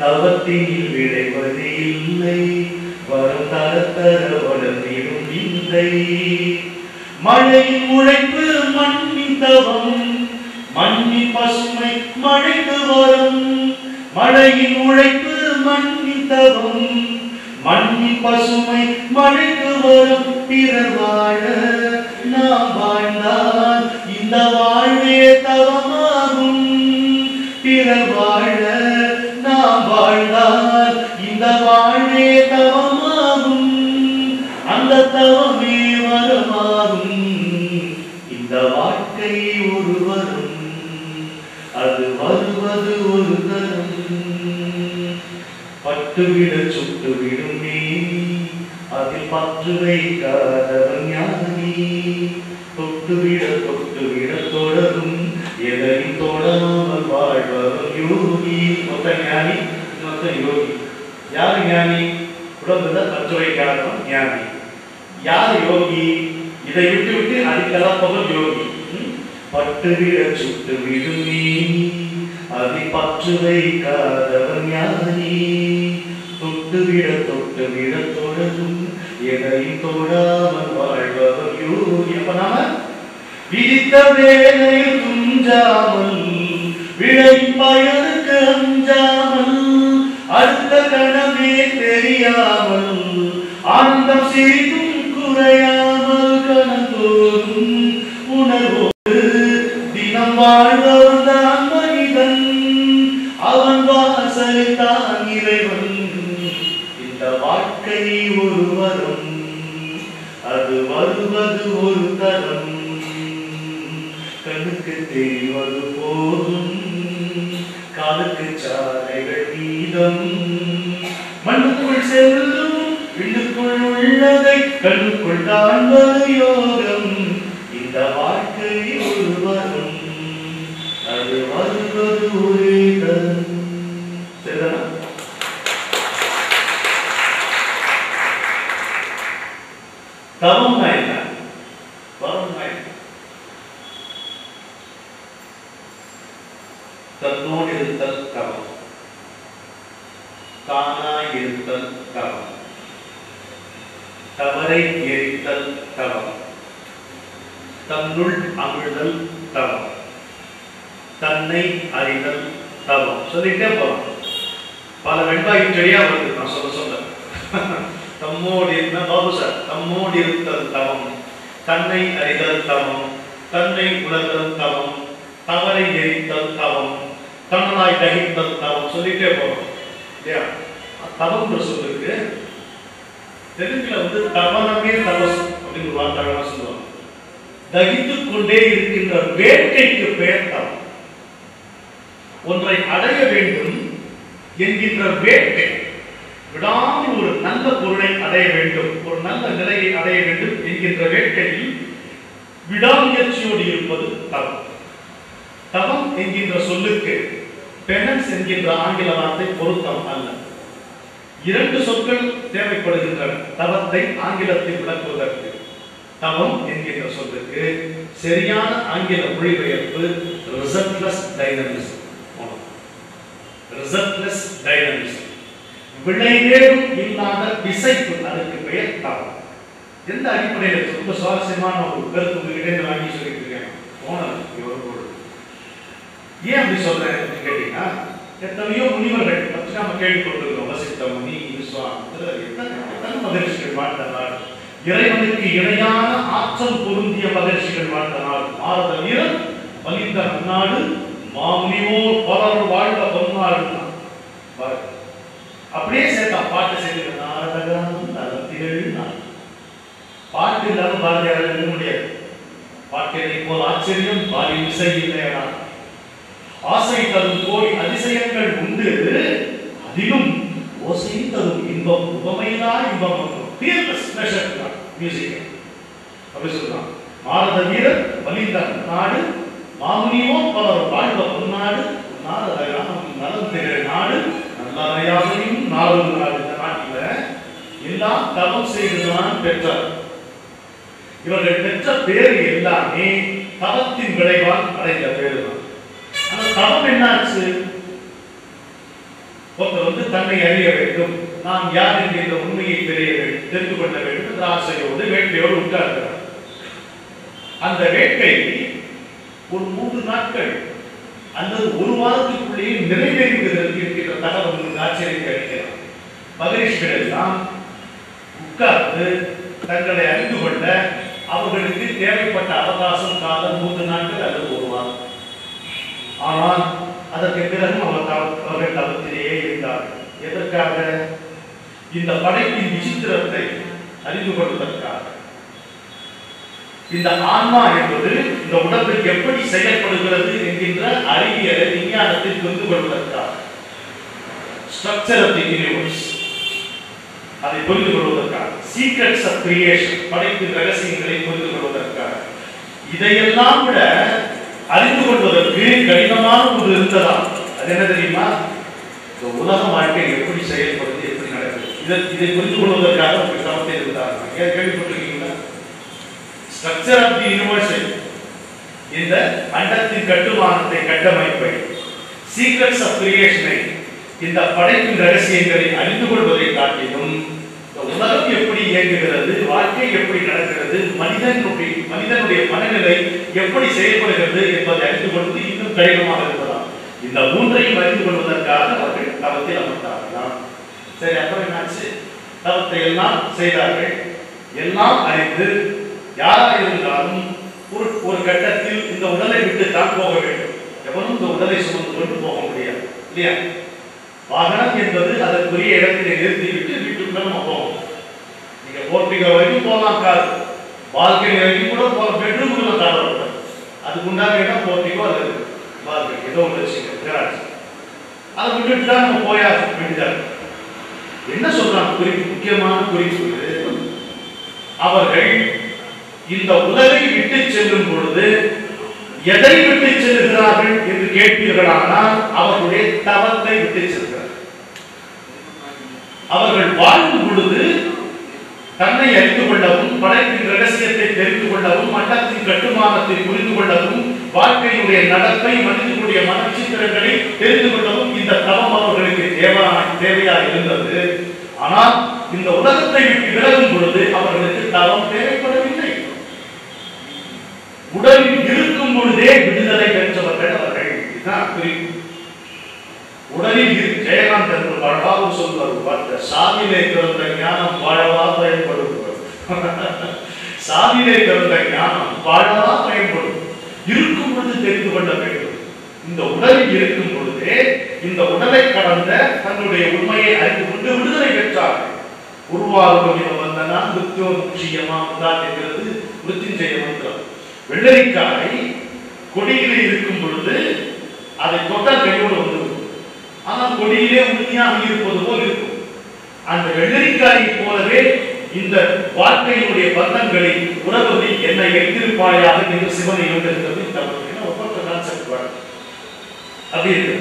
Speaker 1: தவத்தில் விளைவது இல்லை, வரம் தர தர வளர்ந்திடும் விந்தை. மழையின் உழைப்பு மண்ணின் தவம், மண்ணின் பசுமை மழைக்கு வரும். மழையின் உழைப்பு மண்ணின் தவம், மண்ணின் பசுமை மழைக்கு வரும். பிறர் வாழ நாம் வாழ்ந்தால் இந்த வாழ்வே தவமாகும். பிறர் வாழ நாம் வாழ்ந்தால் இந்த வாழ்வே தவமாகும். அந்த தவமே வரமாகும். இந்த வாழ்க்கை ஒரு வரும், அது வருவது ஒரு தரம். பட்டுவிட சுட்டுவிடும் நீ, அதில் பற்று வைக்காதவன் ஞானி. தொட்டுவிட தொட்டுவிட தொடரும், எதையும் தொடாமல் வாழ்பவன் யோகி. மொத்த ஞானி, மொத்த யோகி. யாரு ஞானி? உடம்புல பற்று வைக்காதவன் ஞானி. யார் யோகி? இதை விட்டு விட்டு அடிக்கலப்பவன் யோகி. பட்டுவிட சுட்டுவிடும் நீ, அதில் பற்று வைக்காதவன் ஞானி. தொட்டுவிட தொட்டுவிட தொடரும், எதையும் தொடாமல் வாழ்பவர் யோகி. அப்ப நாம விதித்த வேலையில் துஞ்சாமல், விளையும் பயனுக்கு அஞ்சாமல், அடுத்த கணமே தெரியாமல், ஆனந்தம் சிறிதும் குறையாமல், கணந்தோறும் உணர்வோடு தினம் வாழ்பவன் தான் மனிதன். அவன் வாசலில் தான் இறைவன். இந்த வாழ்க்கை ஒரு வரம், அது வருவது ஒரு தரம். கண்ணுக்கு தெரிவது போதும், காலுக்கு சாலைகள் வீதம். மண்ணுக்குள் செல்லும், விண்ணுக்குள் உள்ளதை கண்ணுக்குள் காண்பது யோகம். இந்த வாழ்க்கை ஒரு வரம், அது வருவது ஒரே தரம். சரிதானா? தவம் என்ன? வரம் என்ன? தன்னோடு இருத்தல் தவம், தானாய் இருத்தல் தவம், தவறை எரித்தல் தவம், தன்னுள் அமிழ்தல் தவம், தன்னை அறிதல் தவம். சொல்லிட்டே போறோம். பல வெண்பாயின் செடியா வருது நான் சொல்ல சொல்ல. தம்மோடு பாபு சார், தம்மோடு இருத்தல் தவம், தன்னை அறிதல் தவம், தன்னை உணர்தல் தவம், தவறை எரித்தல் தவம், தன்னாய் தகித்தல் தவம். சொல்லிட்டே போறோம் இல்லையா? தவம் சொல்லுக்கு தெலுங்குல தவனமே தபஸ் அப்படின்னு வார்த்தை சொல்லுவாங்க. தகித்துக் கொண்டே இருக்கின்ற வேட்கைக்கு பெயர் தவம். ஒன்றை அடைய வேண்டும் என்கின்ற வேட்கை, விடாமல் ஒரு நல்ல பொருளை அடைய வேண்டும், ஒரு நல்ல நிலையை அடைய வேண்டும் என்கின்ற வேட்கையில் விடாமுயற்சியோடு இருப்பது தவம். தவம் என்கின்ற சொல்லுக்கு பெனன்ஸ் என்கின்ற ஆங்கில வார்த்தை பொருத்தம் அல்ல. இரண்டு சொற்கள் தேவைப்படுகின்றன தவத்தை ஆங்கிலத்தில் விளக்குவதற்கு. தவம் என்கின்ற சொல்லுக்கு சரியான ஆங்கில மொழிபெயர்ப்பு ரிசல்ட்லெஸ் டைனமிசம். ரிசல்ட்லெஸ் டைனமிசம், விளைவேடும் இல்லாத விசைப்பு, அதுக்கு பெயர் தவம். எந்த அடிப்படையில்? ரொம்ப சுவாரஸ்யமான ஒரு கருத்து உங்ககிட்ட வாங்கி சொல்லிட்டு இருக்கேன். ஏன் அப்படி சொல்றேன் கேட்டீங்கன்னா, எத்தனையோ முனிவர்கள் பற்றி நாம கேள்விப்பட்டிருக்கிறோம். வசிஷ்ட முனி, விஸ்வாமித்திரர், எத்தனை மகரிஷிகள் வாழ்ந்த நாடு, இறைவனுக்கு இணையான ஆற்றல் பொருந்திய மகரிஷிகள் வாழ்ந்த நாடு. பாரத வீரன் வலிந்த நன்னாடு, மாமுனிவோர் பலர் வாழ்ந்த பொன்னாடு. அப்படியே சேர்த்தா பாட்டு சேர்த்து நாடகம் நடத்திட எங்கள் நாள். பாட்டு இல்லாம பாரதியார் எழுத முடியாது. பாட்டினை போல் ஆச்சரியம் பாரி இசை இல்லையா. ஆசை தரும் கோடி அதிசயங்கள் உண்டு, அதிலும் ஓசை தரும் இன்பம் உபமையிலா இன்பம். மியூசிக் அப்படி சொல்றான். மாரத வீரர் வலிந்த நாடு மாமுனியோ பலர் வாழ்வ பொன்னாடு நலந்திகள் நாடு நல்லறையாமையும் நாடும் நாடு. இந்த நாட்டில் எல்லாம் தவம் செய்துதான் பெற்றார். இவர்கள் பெற்ற பேர் எல்லாமே தவத்தின் விளைவால் அடைந்த பேரு தான். ஆனா தவம் என்னாச்சு? ஒருத்தர் தன்னை அறிய வேண்டும், நாம் யார் என்கின்ற உண்மையை தெரிந்து கொள்ள வேண்டும் என்ற ஆசையோடு வேட்கையோடு உட்கார்கிறார். அந்த வேட்கை ஒரு 3 நாட்கள் அல்லது ஒரு வாரத்துக்குள்ளேயே நிறைவேறுகிறது என்கின்ற தகவல் ஆச்சரியத்தை அளிக்கிறார். மகரிஷிகள் எல்லாம் உட்கார்ந்து தங்களை அறிந்து கொள்ள அவர்களுக்கு தேவைப்பட்ட அவகாசம் காலம் 3 நாட்கள் அல்லது ஒரு வாரம். ஆனால் அதற்கு பிறகும் அவர்கள் தவத்திலேயே இருந்தார்கள். எதற்காக? இந்த படைப்பின் விசித்திரத்தை அறிந்து கொள்வதற்காக. இந்த ஆன்மா என்பது இந்த உடம்பில் எப்படி செயல்படுகிறது என்கின்ற அறிவியலை விஞ்ஞானத்தை புரிந்து கொள்வதற்காக, ஸ்ட்ரக்சர் ஆஃப் தி யூனிவர்ஸ் அதை புரிந்து கொள்வதற்காக, சீக்ரெட்ஸ் ஆஃப் கிரியேஷன் படைப்பின் ரகசியங்களை புரிந்து கொள்வதற்காக. இதையெல்லாம் விட அறிந்து கொள்வதற்கு கடினமான ஒன்று இருந்ததாம். அது என்ன தெரியுமா? உலக வாழ்க்கை எப்படி செயல்படுது, எப்படி நடக்குது, இதை புரிந்து கொள்வதற்காக ஒரு தவத்தை இருந்தார்கள். கேள்விப்பட்டிருக்கீங்களா? ஸ்ட்ரக்சர் ஆஃப் தி யூனிவர்ஸ், இந்த அண்டத்தின் கட்டுமானத்தை, கட்டமைப்பை, சீக்ரெட்ஸ் ஆஃப் கிரியேஷனை, இந்த படைப்பின் ரகசியங்களை அறிந்து கொள்வதை காட்டிலும் உலகம் எப்படி இயங்குகிறது, வாழ்க்கை எப்படி நடக்கிறது, மனிதனுடைய மனநிலை எப்படி செயல்படுகிறது என்பதை அறிந்து கொள்வது இன்னும் கடினமாக இருப்பதாம். இந்த 3ஐயும் அறிந்து கொள்வதற்காக அவர்கள் தவத்தில் அமர்ந்தார்களாம். சரி, அப்புறம் என்னாச்சு? தவத்தை எல்லாம் செய்தார்கள். எல்லாம் அறிந்து யாராக இருந்தாலும் ஒரு கட்டத்தில் இந்த உடலை விட்டு தான் போக வேண்டும். எவனும் இந்த உடலை சுமந்து கொண்டு போக முடியாது இல்லையா? வாகனம் என்பது அதற்குரிய இடத்திலே நிறுத்திவிட்டு வீட்டுக்குள்ள நம்ம போவோம். நீங்க போர்ட்டிகோ வரைக்கும் போகலாம், கார் பால்கனி வரைக்கும் கூட போகலாம், பெட்ரூம்குள்ள கார் வரக்கூடாது. அதுக்கு உண்டான இடம் போர்ட்டிகோ அல்லது பால்கனி ஏதோ ஒன்று வச்சுக்க, கராஜ். அதை விட்டுட்டு தான் நம்ம போயாக வேண்டியதாக. என்ன சொல்றாங்க குறிப்பு? முக்கியமான குறிப்பு, அவர்கள் இந்த உலகை விட்டு செல்லும் பொழுது எதை விட்டு செல்கிறார்கள் என்று கேட்பீர்களானால் அவர்களுடைய தவத்தை விட்டு செல்கிறார்கள். அவர்கள் வாழும் பொழுது தன்னை அறிந்து கொள்ளவும், படைப்பின் ரகசியத்தை தெரிந்து கொள்ளவும், மண்டலத்தின் கட்டுமானத்தை புரிந்து கொள்ளவும், வாழ்க்கையுடைய நடப்பை, மனிதனுடைய மனச்சித்திரங்களை தெரிந்து கொள்ளவும் இந்த தவம் அவர்களுக்கு தேவையாக இருந்தது. ஆனால் இந்த உலகத்தை விட்டு விலகும் பொழுது அவர்களுக்கு தவம் தேவைப்படவில்லை. உடலில் இருக்கும் பொழுதே விடுதலை பெற்றவர்கள் அவர்கள். இதுதான் குறிப்பு. உடலில் ஜெயகாந்த் என்று பழவாக சொல்வார், சாதியிலே பிறந்த ஞானம் வாழவா பயன்படும். சாதியிலே பிறந்த ஞானம் வாழவா பயன்படும். இருக்கும் பொழுது தெரிந்து கொள்ள வேண்டும். இந்த உடலில் இருக்கும் பொழுதே இந்த உடலை கடந்த தன்னுடைய உண்மையை அறிந்து கொண்டு விடுதலை பெற்றார்கள். உருவாகும் வந்தனா மிருத்யோ முக்கியமா தான் என்கிறது மிருத்யுஞ்சய மந்திரம். வெள்ளரிக்காய் கொடியிலே இருக்கும் பொழுது அதை தொட்டால் கையோடு வந்துவிடும். ஆனால் கொடியிலே உறுதியாக இருப்பது போல் இருக்கும். அந்த வெள்ளரிக்காயை போலவே இந்த வாழ்க்கையினுடைய பந்தங்களை உறவுகளை என்னை வைத்திருப்பாயாக என்று சிவனை இருக்கிறது. ஒப்பற்ற கான்செப்ட் அப்படி இருக்கு.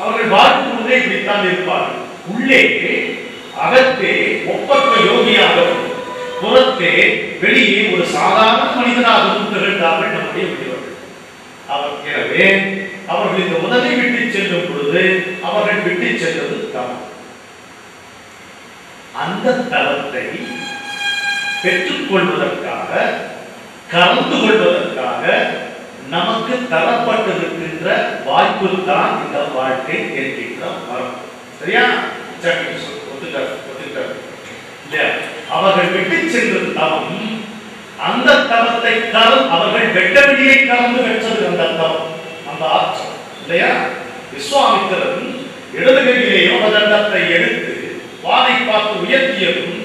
Speaker 1: அவர்கள் வாழும் பொழுதே இப்படித்தான் இருப்பார்கள். உள்ளே அகத்தே ஒப்பற்ற யோகியாகவும், புறத்தே வெளியே ஒரு சாதாரண மனிதனாகவும் திகழ்ந்தார்கள் நம்முடைய விடுவார்கள். எனவே அவர்கள் இந்த உலகை விட்டு செல்லும் பொழுது அவர்கள் விட்டு செல்வது தவம். அந்த தவத்தை பெற்றுக் கொள்வதற்காக, கலந்து கொள்வதற்காக நமக்கு தரப்பட்டிருக்கின்ற வாய்ப்பு தான் இந்த வாழ்க்கை என்கின்ற மரம். சரியா? அவர்கள் விட்டு செல்வது தவம். அந்த தவத்தை அவர்கள் வெட்டவெளியை கலந்து பெற்றது அந்த தவம், அந்த ஆற்றல் இல்லையா? விஸ்வாமித்திரன் இடது கையிலே யோகதண்டத்தை எடுத்து வானை பார்த்து உயர்த்தியதும்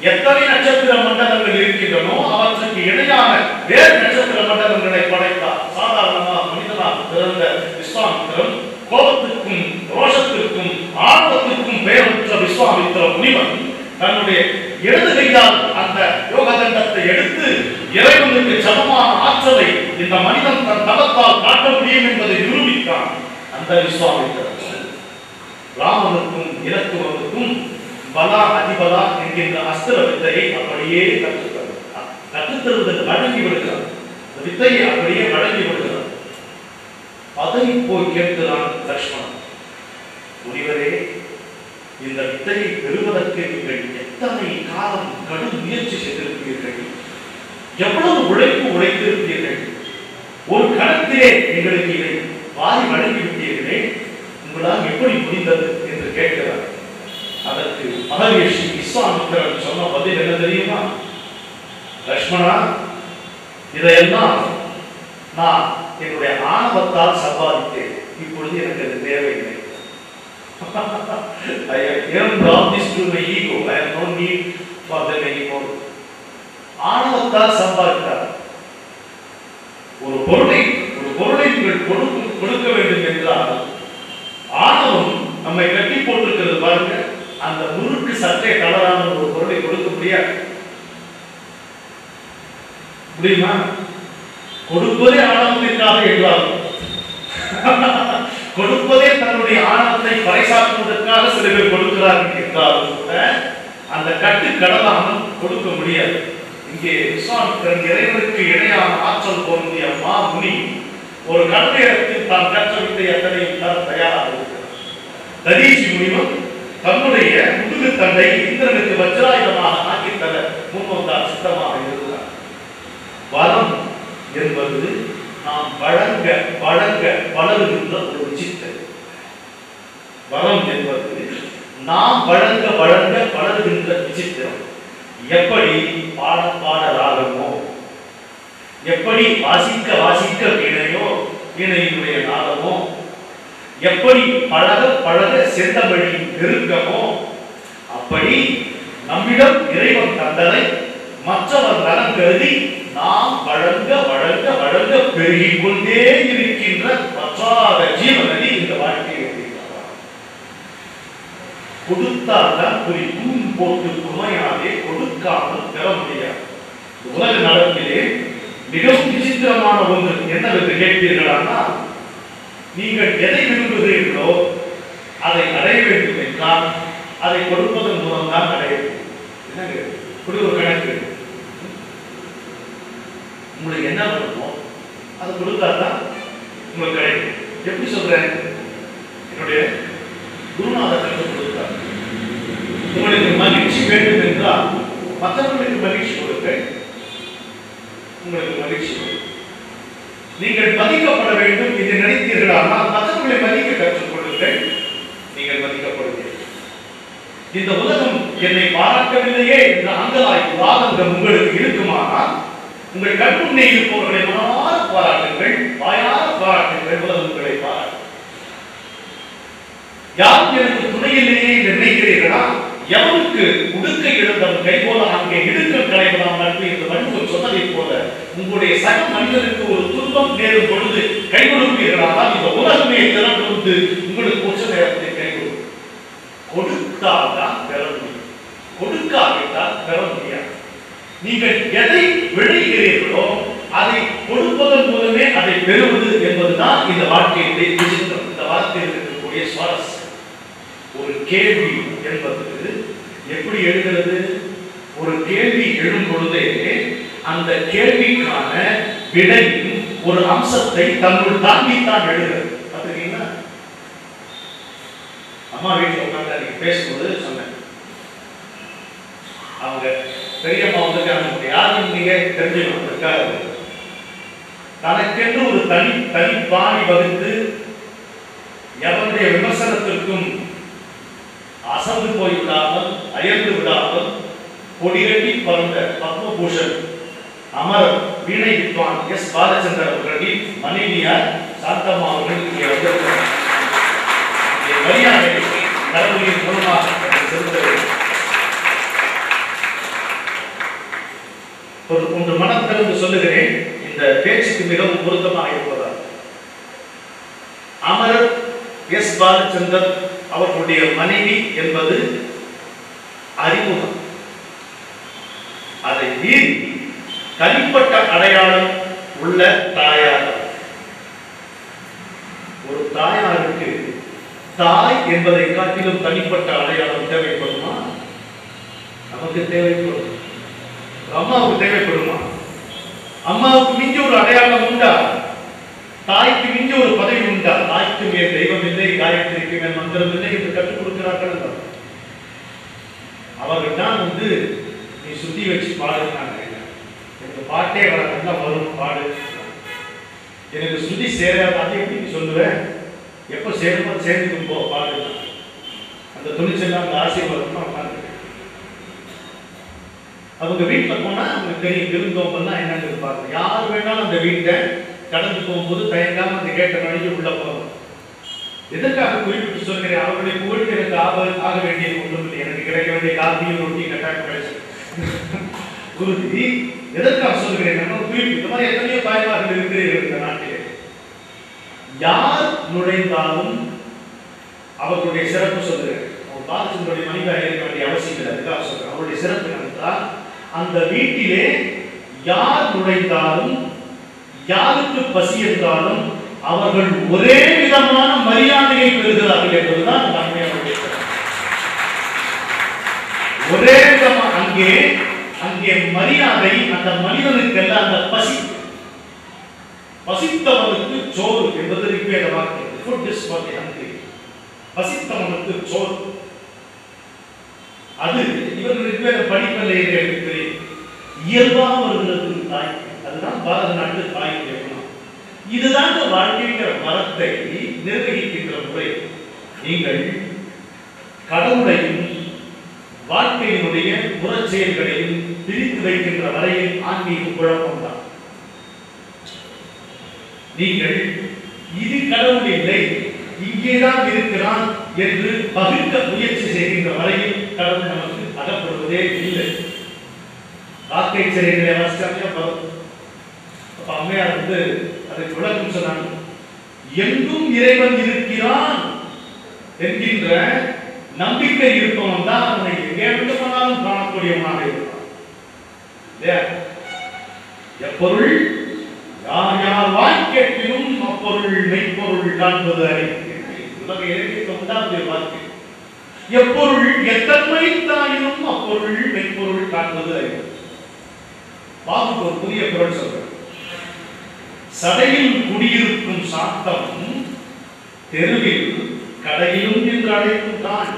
Speaker 1: எத்தனை நட்சத்திர மண்டலங்கள் இருக்கின்றனோ அவற்றுக்கு இணையான வேறு நட்சத்திர மண்டலங்களை படைத்தார். சாதாரணமாக மனிதனாக பிறந்த விஸ்வாமித்திரன் கோபத்திற்கும் ரோஷத்திற்கும் ஆர்வத்திற்கும் பெயர்பெற்ற விஸ்வாமித்திர முனிவன் தன்னுடைய இடது கையால் அந்த யோக தண்டத்தை எடுத்து இறைவனுக்கு சமமான ஆற்றலை இந்த மனிதன் தன் தவத்தால் காட்ட முடியும் என்பதை நிரூபித்தான். அந்த விஸ்வாமித்திரன் ராமனுக்கும் இலக்குவனுக்கும் பலா அதிபலா என்கின்ற அஸ்திர வித்தையை அப்படியே கற்றுத்தருவதற்கு வழங்கி விடுகிறார். வித்தையை அப்படியே வழங்கி விடுகிறார். அதை போய் கேட்கிறான் லக்ஷ்மணன். முனிவரே, இந்த வித்தையை பெறுவதற்கு நீங்கள் எத்தனை காலம் கடும் முயற்சி செய்திருப்பீர்கள், எவ்வளவு உழைப்பு உழைத்திருப்பீர்கள், ஒரு கணத்திலே எங்களுக்கு இதை வாரி வழங்கிவிட்டீர்களே, உங்களால் எப்படி முடிந்தது என்று கேட்கிறார். அதற்கு மகரிஷி விஸ்வாமித்திரன் சொன்ன பதில் என்ன தெரியுமா? லக்ஷ்மணா, இதையெல்லாம் நான் என்னுடைய ஆணவத்தால் சம்பாதித்தேன். இப்பொழுது எனக்கு அது தேவையில்லை. I have given all this to my ego. I have no need for them anymore. ஆணவத்தால் சம்பாதித்தார். ஒரு பொருளை நீங்கள் கொடுக்க வேண்டும் என்றால் ஆணவம் நம்மை கட்டி போட்டிருக்கிறது பாருங்க. அந்த முறுக்கு சற்றே தளரான ஒரு பொருளை கொடுக்க முடியுமா? கொடுப்பதே ஆணவத்திற்காக என்றாலும் கொடுப்பதே தன்னுடைய ஆணவத்தை பறைசாற்றுவதற்காக சில பேர் கொடுக்கிறார்கள் என்றாலும் அந்த கட்டு கடலாமல் கொடுக்க முடியாது. இங்கே விஸ்வாமித்திரன் இறைவனுக்கு இணையான ஆற்றல் பொருந்திய மா முனி ஒரு கட்டத்தில் தான் கற்ற வித்தை அத்தனையும் தான் தயாராக இருக்கிறார். ததீசி முனிவன் தன்னுடைய முதுகு தண்டை இந்திரனுக்கு வஜ்ராயுதமாக ஆக்கித்தர முன்வந்தார், சித்தமாக இருந்தார். வரம் என்பது நாம் வழங்க வளருகின்ற ஒரு சித்தை. வரம் என்பது நாம் வழங்க வளருகின்ற விசித்திரம். எப்படி பாட ராகமோ, எப்படி வாசிக்க வீணையோ வீணையினுடைய நாதமோ, எப்படி பழக செந்தமொழியின் நெருக்கமோ, அப்படி நம்மிடம் இறைவன் தந்ததை மற்றவர் நலன் கருதி நாம் வழங்க பெருகிக் கொண்டே இருக்கின்ற பற்றாத ஜீவனதி இந்த வாழ்க்கையை கொடுத்தால்தான் புரி தூண் போட்டு குமையாதே கொடுக்காமல் பெற முடியாது. உலக நடப்பிலே மிகவும் விசித்திரமான ஒன்று என்னவென்று கேட்பீர்களானால், நீங்கள் எதை விரும்புகிறீர்களோ அதை அடைய வேண்டும் என்றால் அதை கொடுப்பதன் மூலம் தான் அடைய வேண்டும். என்னங்க இப்படி ஒரு கணக்கு. உங்களுக்கு என்ன வேணுமோ அதை கொடுத்தாதான் உங்களுக்கு கிடைக்கும். எப்படி சொல்றேன்? என்னுடைய குருநாதர் கொடுத்தார். உங்களுக்கு மகிழ்ச்சி வேண்டும் என்றால் மற்றவர்களுக்கு மகிழ்ச்சி கொடுப்பேன், உங்களுக்கு மகிழ்ச்சி. நீங்கள் மதிக்கப்பட வேண்டும் என்று நினைத்தீர்களானால் மற்றவர்களை மதிக்க கற்றுக் கொள்ளுங்கள், நீங்கள் மதிக்கப்படுவீர்கள். இந்த உலகம் என்னை பாராட்டவில்லையே என்ற அங்கலாய்ப்பு வாதங்கள் உங்களுக்கு இருக்குமானால் உங்கள் கண்முன்னே இருப்பவர்களை மனமாற பாராட்டுங்கள், வாயார பாராட்டுங்கள், உலகம் உங்களை பாராட்டு. யாரும் எனக்கு துணையிலேயே நினைக்கிறீர்களா? எவனுக்கு உடுக்கை இழந்தவன் கை போல அங்கே இடுக்கல் களைவதாம் நட்பு என்று வள்ளுவர் சொன்னதை போல உங்களுடைய சக மனிதனுக்கு ஒரு துன்பம் நேரும் பொழுது கை கொடுப்பீர்களானால் இந்த உலகமே திறந்து வந்து உங்களுக்கு உச்ச நேரத்தை கை கொடுக்கும். கொடுத்தால்தான் பெற முடியும், கொடுக்காவிட்டால் பெற முடியாது. நீங்கள் எதை விளைகிறீர்களோ அதை கொடுப்பதன் மூலமே அதை பெறுவது என்பதுதான் இந்த வாழ்க்கையிலே விசித்திரம். இந்த வார்த்தையில் இருக்கக்கூடிய சுவாரஸ்யம். ஒரு கேள்வி என்பது எப்படி எழுகிறது? ஒரு கேள்வி எழும் பொழுதே அந்த கேள்விக்கான விடையின் ஒரு அம்சத்தை தன்னுள் தாண்டித்தான் எழுதுகிறது. பார்த்துருக்கீங்களா? அம்மா வீட்டில் உட்காந்து அன்னைக்கு பேசும்போது சொன்னேன், அவங்க பெரியம்மா வந்து யாரும் நீங்க தெரிஞ்சுக்கணும், தனக்கென்று ஒரு தனி பாணி வகுத்து எவனுடைய விமர்சனத்திற்கும் அசந்து போய்விடாமல் அயர்ந்து விடாமல் கொடிகட்டி பறந்த பத்மபூஷன் அமர் வீணை வித்வான் எஸ் பாலச்சந்தர் அவர்களின் மனைவியார் சாந்தம்மா அவர்கள் இங்கே வந்திருக்கிறார். மரியாதை கடவுளின் மூலமாக ஒன்று மனம் திறந்து சொல்லுகிறேன், இந்த பேச்சுக்கு மிகவும் பொருத்தமாக இருப்பதால். அமரர் எஸ் பாலச்சந்தர் அவர்களுடைய மனைவி என்பது அறிமுகம். அதை மீறி தனிப்பட்ட அடையாளம் உள்ள தாயார். ஒரு தாயாருக்கு தாய் என்பதை காட்டிலும் தனிப்பட்ட அடையாளம் தேவைப்படுமா? நமக்கு தேவைப்படும். அம்மாவுக்கு தேவைப்படுமா? அம்மாவுக்கு மிஞ்ச ஒரு அடையாளம் உண்டா? தாய்க்கு மிஞ்ச ஒரு பதவி உண்டா? தாய்க்கு மேல் தெய்வம் இல்லை, காயத்ரிக்கு மேல் மந்திரம் இல்லை என்று கற்றுக் கொடுக்கிறார்கள். அவர்கள் தான் நீ சுத்தி வச்சு பாடுறாங்க. எனக்கு பாட்டே வர வரும் பாடு, எனக்கு சுத்தி சேராது. அதை எப்படி சொல்லுவேன்? எப்போ சேருமோ சேர்ந்துக்கும் போ பாடு. அந்த துணிச்சல் அந்த ஆசீர்வாதம் உட்காந்து அவங்க வீட்டில் போனா அவங்க தெரியும் விருந்தோம்பல்னா என்னன்னு இருப்பாங்க. யார் வேணாலும் அந்த வீட்டை கடந்து போகும்போது தயங்காம அந்த கேட்ட நடிகை உள்ள போவாங்க. எதற்காக குறிப்பிட்டு சொல்கிறேன்? அவர்களை புகழ்ந்து எனக்கு ஆக வேண்டிய ஒன்றும் இல்லை. எனக்கு கிடைக்க வேண்டிய காப்பியும் ரொட்டி கட்டாயம் கிடைச்சு குருதி. எதற்காக சொல்கிறேன்? குறிப்பிட்டு இந்த மாதிரி எத்தனையோ தாய்மார்கள் இருக்கிறீர்கள் இந்த நாட்டிலே. யார் நுழைந்தாலும் அவர்களுடைய சிறப்பு சொல்லுகிறேன். அவர் பாலச்சந்தருடைய மனைவியாக இருக்க வேண்டிய அவசியம் இல்லை. அதுக்காக சொல்றேன். அவருடைய சிறப்பு என்றால் அந்த வீட்டிலே யார் நுழைந்தாலும் யாருக்கு பசி என்றாலும் அவர்கள் ஒரே விதமான மரியாதையை பெறுகிறார்கள் என்பதுதான் ஒரே விதமான அங்கே மரியாதை. அந்த மனிதனுக்கெல்லாம் அந்த பசித்தவனுக்கு சோறு என்பது ரிக்வேத வாக்கியம். Food is for the hungry. பசித்தவனுக்கு சோறு. அது இவர்கள் ரிக்வேத படிப்பதில்லை என்று தெரியும். இயல்பாக வருகிறது தாய். அதுதான் பாரத நாட்டு தாய் குணம். இதுதான் வாழ்க்கைங்கிற மரத்தை நிர்வகிக்கின்ற முறை. நீங்கள் கடவுளையும் வாழ்க்கையினுடைய புறச்செயல்களையும் பிரித்து வைக்கின்ற வரையில் ஆன்மீக குழப்பம் தான். நீங்கள் இது கடவுள் இல்லை, இங்கேதான் இருக்கிறான் என்று பகிர்ந்த முயற்சி செய்கின்ற வரையில் கடவுள் நமக்கு அகப்படுவதே இல்லை. வாக்கை சிறைகளை அம்மையார் அதற்கு விளக்கம் சொன்னாங்க. எங்கும் இறைவன் இருக்கிறான் என்கின்ற நம்பிக்கை இருப்பவன் தான் அவனை எங்கே வேண்டுமானாலும் காணக்கூடியவனாக இருப்பான். எப்பொருள் யார் யார் வாய்க்கேட்டிலும் அப்பொருள் மெய்ப்பொருள் காண்பது உலக இலக்கியத்தில் உண்டாகிய வார்த்தை. எப்பொருள் எத்தன்மை தாயினும் அப்பொருள் மெய்ப்பொருள் காண்பது அறிவு. பாபுக்கு ஒரு புதிய குரல் சொல்ற. சடையில் குடியிருக்கும் சாத்தம் தெருவில் கடையிலும் என்று அழைக்கும் தான்.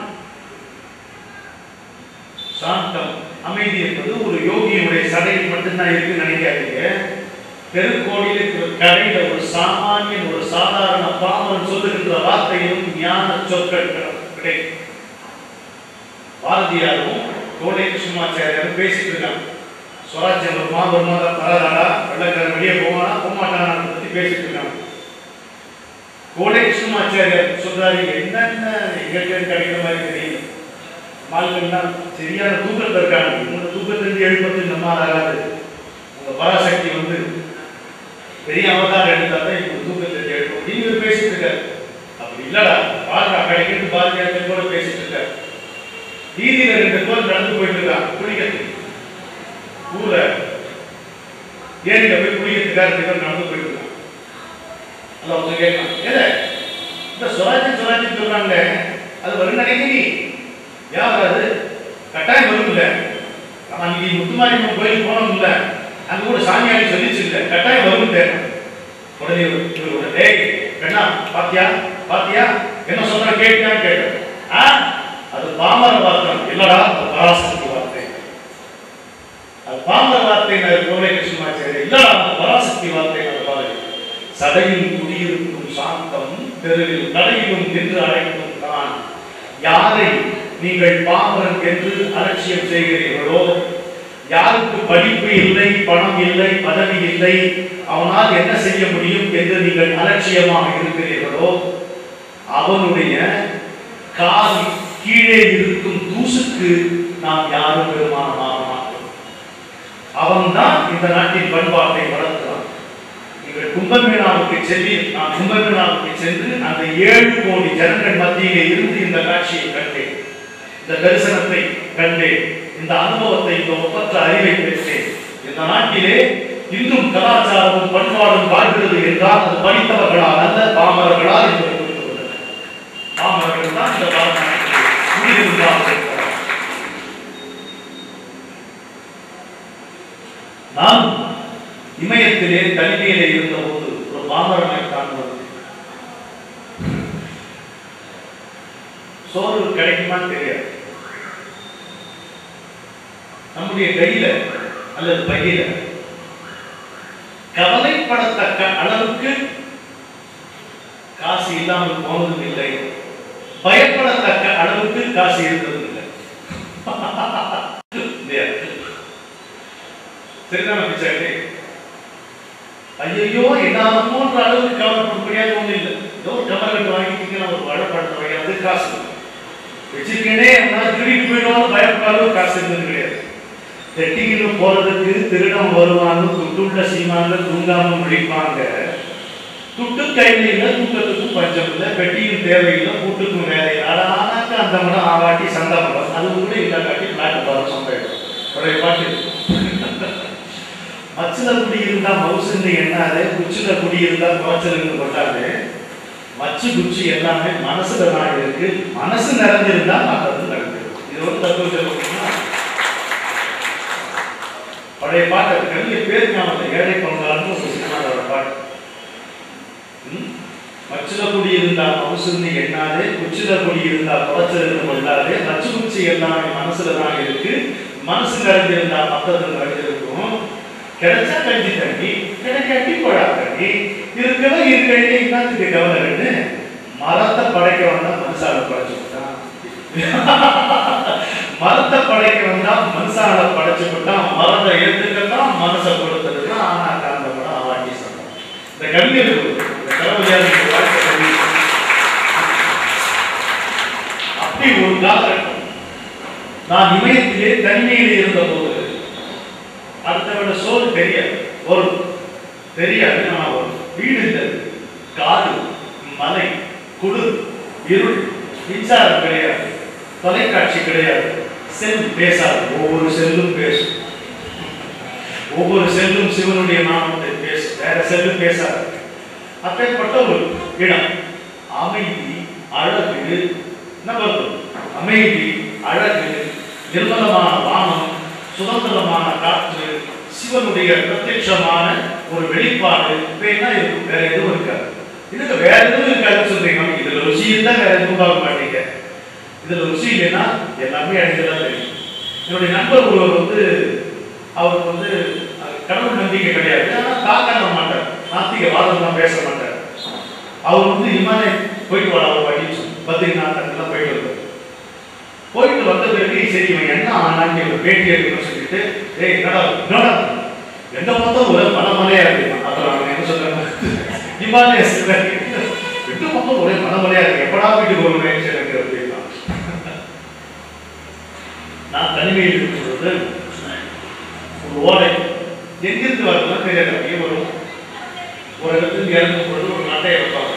Speaker 1: சாந்தம் அமைதி என்பது ஒரு யோகியுடைய சடையில் மட்டும்தான் இருக்குன்னு நினைக்காதீங்க. தெருக்கோடியில் இருக்கிற கடையில ஒரு சாமானியன், ஒரு சாதாரண பாமரன் சொல்லுகின்ற வார்த்தையும் ஞான சொற்கள் கிடைக்கும். பாரதியாரும் கோடை கிருஷ்ணமாச்சாரியாரும் பேசிட்டு இருக்காங்க. ஸ்வராஜ்யம் ஒரு மாதம் பரவாயில்லா, வெள்ளக்காரன் வெளியே போவானா போகமாட்டான பத்தி பேசிட்டு இருக்காங்க. கோடை கிருஷ்ணமாச்சாரியார் சொல்றாரு, என்னென்ன எங்களுக்கு கிடைக்கிற மாதிரி தெரியும். மால்கள்லாம் சரியான தூக்கத்தில் இருக்காங்க. உங்க தூக்கத்திலிருந்து எழுப்பது நம்மால் ஆகாது. உங்க பராசக்தி பெரிய அவதாரம் எடுத்தாதான் இப்ப தூக்கத்திலிருந்து எழுப்போம். நீங்க பேசிட்டு இருக்காரு. அப்படி இல்லடா, பாருங்க கிடைக்கிறது பாரதியார் கூட பேசிட்டு இருக்காரு. வீதியில 2 பேர் நடந்து போயிட்டு இருக்காங்க குளிக்கிறதுக்கு. ஊர்ல ஏரியில போய் குளிக்கிறதுக்காக 2 பேர் நடந்து போயிட்டு இருக்காங்க. அல்ல அவங்க கேட்கலாம், ஏதே இந்த சுராஜி சொல்றாங்க, அது வரும் நினைக்கிறீ யார் அது கட்டாயம் வரும் இல்ல. அன்னைக்கு முத்துமாரியம்மன் கோயில் போனோம் இல்ல, அங்க கூட சாமியாரி சொல்லிச்சு இல்ல, கட்டாயம் வரும். உடனே டேய் கண்ணா பாத்தியா பாத்தியா என்ன சொல்ற கேட்டியான்னு கேட்டேன். அது பாமர வார்த்தை இல்லடா, அது பராசக்தி வார்த்தை. அது பாமர வார்த்தை கோடை கிருஷ்ணமாச்சாரி இல்லடா, அது பராசக்தி வார்த்தை. சடையில் குடியிருக்கும் சாந்தம் தெருவில் கடையிலும் என்று அழைக்கும் தான். யாரை நீங்கள் பாமரன் என்று அலட்சியம் செய்கிறீர்களோ, யாருக்கு படிப்பு இல்லை, பணம் இல்லை, பதவி இல்லை, அவனால் என்ன செய்ய முடியும் என்று நீங்கள் அலட்சியமாக இருக்கிறீர்களோ, அவனுடைய கால் கீழே இருக்கும் தூசுக்கு நாம் யாரும் பெருமானமாக மாட்டோம். அவன் தான் இந்த நாட்டின் பண்பாட்டை வளர்க்கிறான். நீங்கள் கும்பமேளாவுக்கு சென்று நான் கும்பமேளாவுக்கு சென்று அந்த 7 கோடி ஜனங்கள் மத்தியிலே இருந்து இந்த காட்சியை கண்டேன், இந்த தரிசனத்தை கண்டேன், இந்த அனுபவத்தை, இந்த ஒப்பற்ற அறிவை பெற்றேன். இந்த நாட்டிலே இன்னும் கலாச்சாரமும் பண்பாடும் வாழ்கிறது என்றால் அது படித்தவர்களால் அல்ல, பாமரர்களால் என்பது குறித்துள்ளது. பாமரர்கள் தான் இந்த பாரம்பரியத்தை. நான் இமயத்திலே தனிமையிலே இருந்த போது ஒரு பாமரனை காண்பது, சோறு கிடைக்குமான்னு தெரியாது. நம்முடைய கையில அல்லது பையில கவலைப்படத்தக்க அளவுக்கு காசு இல்லாமல் போனதும் இல்லை, பயப்படத்தக்க அளவுக்கு காசு இருந்ததும் இல்லை. சரிதான பிச்சாட்டே? ஐயோ என்னாலும் போன்ற அளவுக்கு கவலைப்பட முடியாது ஒண்ணு இல்லை. ஏதோ ஒரு கவர்மெண்ட் வாங்கிட்டீங்கன்னா ஒரு வடப்படுத்த வைக்கிறது காசு வச்சிருக்கேனே திருடிட்டு போயிடுவோம் பயப்பட அளவு காசு இருந்தது கிடையாது. செட்டிங்கிலும் போறதுக்கு திருடம் வருவாங்க, துட்டுள்ள சீமான்ல தூங்காம முடிப்பாங்க. துட்டு கையில இல்லை, தூக்கத்துக்கும் பஞ்சம் இல்லை, பெட்டியும் தேவையில்லை, கூட்டுக்கும் வேலையில்லை. ஆனாக்க அந்த மடம் ஆவாட்டி சந்தா மடம் அது கூட இல்லை காட்டி பிளாட் பாரு சொந்தம் பழைய பாட்டு. மச்சில குடி இருந்தா மவுசுன்னு எண்ணாது, குச்சில குடி இருந்தா குறைச்சலுன்னு கொண்டாது. மச்சு குச்சி எல்லாமே மனசுல தான் இருக்கு, மனசு நிறைஞ்சிருந்தா மற்றது நடந்திருக்கு. இது ஒரு தத்துவம் சொல்லுன்னா பழைய பாட்டு கல்வி பேர் ஞாபகம், ஏழை பங்காளன்னு ஒரு சினிமாவோட பாட்டு. மச்சில குடி இருந்தா மவுசுன்னு எண்ணாது, குச்சில குடி இருந்தா குறைச்சலுன்னு கொண்டாது. மச்சு குச்சி எல்லாமே மனசுல தான் இருக்கு, மனசு நிறைஞ்சிருந்தா மற்றது நிறைஞ்சிருக்கும். கிடைச்சா கஞ்சி தண்ணி, கிடைக்காட்டி போடா தண்ணி, இருக்கவே இருக்கையிலே இன்னத்துக்கு கவலைன்னு மரத்தை படைக்க வந்தா மனுஷால படைச்சு விட்டான். மரத்தை படைக்க வந்தா மனுஷால படைச்சு விட்டான். மரத்தை எடுத்துக்கத்தான் மனசை கொடுத்துருக்கான். ஆனா அந்த படம் அவாட்டி சொன்னான். இந்த கவிஞர் இந்த கலவையாளர் வாழ்க்கை அப்படி ஒரு காலகட்டம். நான் இமயத்திலே தனிமையிலே இருந்த போது அடுத்தவட சோறு தெரியாது, வரும் தெரியாது. ஆனால் வரும். வீடு இருந்தது, காடு, மலை, குளிர், இருள், மின்சாரம் கிடையாது, தொலைக்காட்சி கிடையாது, செல் பேசாது. ஒவ்வொரு செல்லும் பேசும், ஒவ்வொரு செல்லும் சிவனுடைய நாமத்தை பேசும், வேற செல்லும் பேசாது. அப்பேற்பட்ட ஒரு இடம். அமைதி, அழகு, அமைதி, அழகு, நிர்மலமான வானம், சுதந்திரமான காற்று, சிவனுடைய பிரத்யட்சமான ஒரு வெளிப்பாடு. என்ன இருக்கும்? வேற எதுவும் இருக்காது. இதுக்கு வேற எதுவும் இருக்காதுன்னு சொல்றீங்க. இதுல ருசி இருந்தா வேற எதுவும் பார்க்க மாட்டீங்க. இதுல ருசி இல்லைன்னா எல்லாமே அடைந்துதான் தெரியும். என்னுடைய நண்பர் ஒருவர் அவருக்கு கடவுள் நம்பிக்கை கிடையாது, ஆனா தாக்க மாட்டார், நாத்திக வாதம்லாம் பேச மாட்டார். அவர் இமாலய போயிட்டு வர அவர் வாட்டி பத்ரிநாத் அங்கெல்லாம் போயிட்டு வருவார். போயிட்டு வந்த பிறகு சரி இவன் என்ன ஆனான்னு பேட்டி எடுக்கணும்னு சொல்லிட்டு, ஏய் என்னடா எந்த மொத்தம் ஒரே மனமலையா இருக்கு. அப்புறம் அவன் என்ன சொல்றாங்க, இமாலய எந்த மொத்தம் ஒரே மனமலையா இருக்கு, எப்படா வீட்டுக்கு ஒரு முயற்சி எனக்கு அப்படின்னா. நான் தனிமையில் இருக்கும் பொழுது ஒரு ஓடை எங்கிருந்து வரலாம் தெரியாது. அப்படியே ஒரு இடத்துக்கு இறங்கும் பொழுது ஒரு நட்டையை வைப்பாங்க,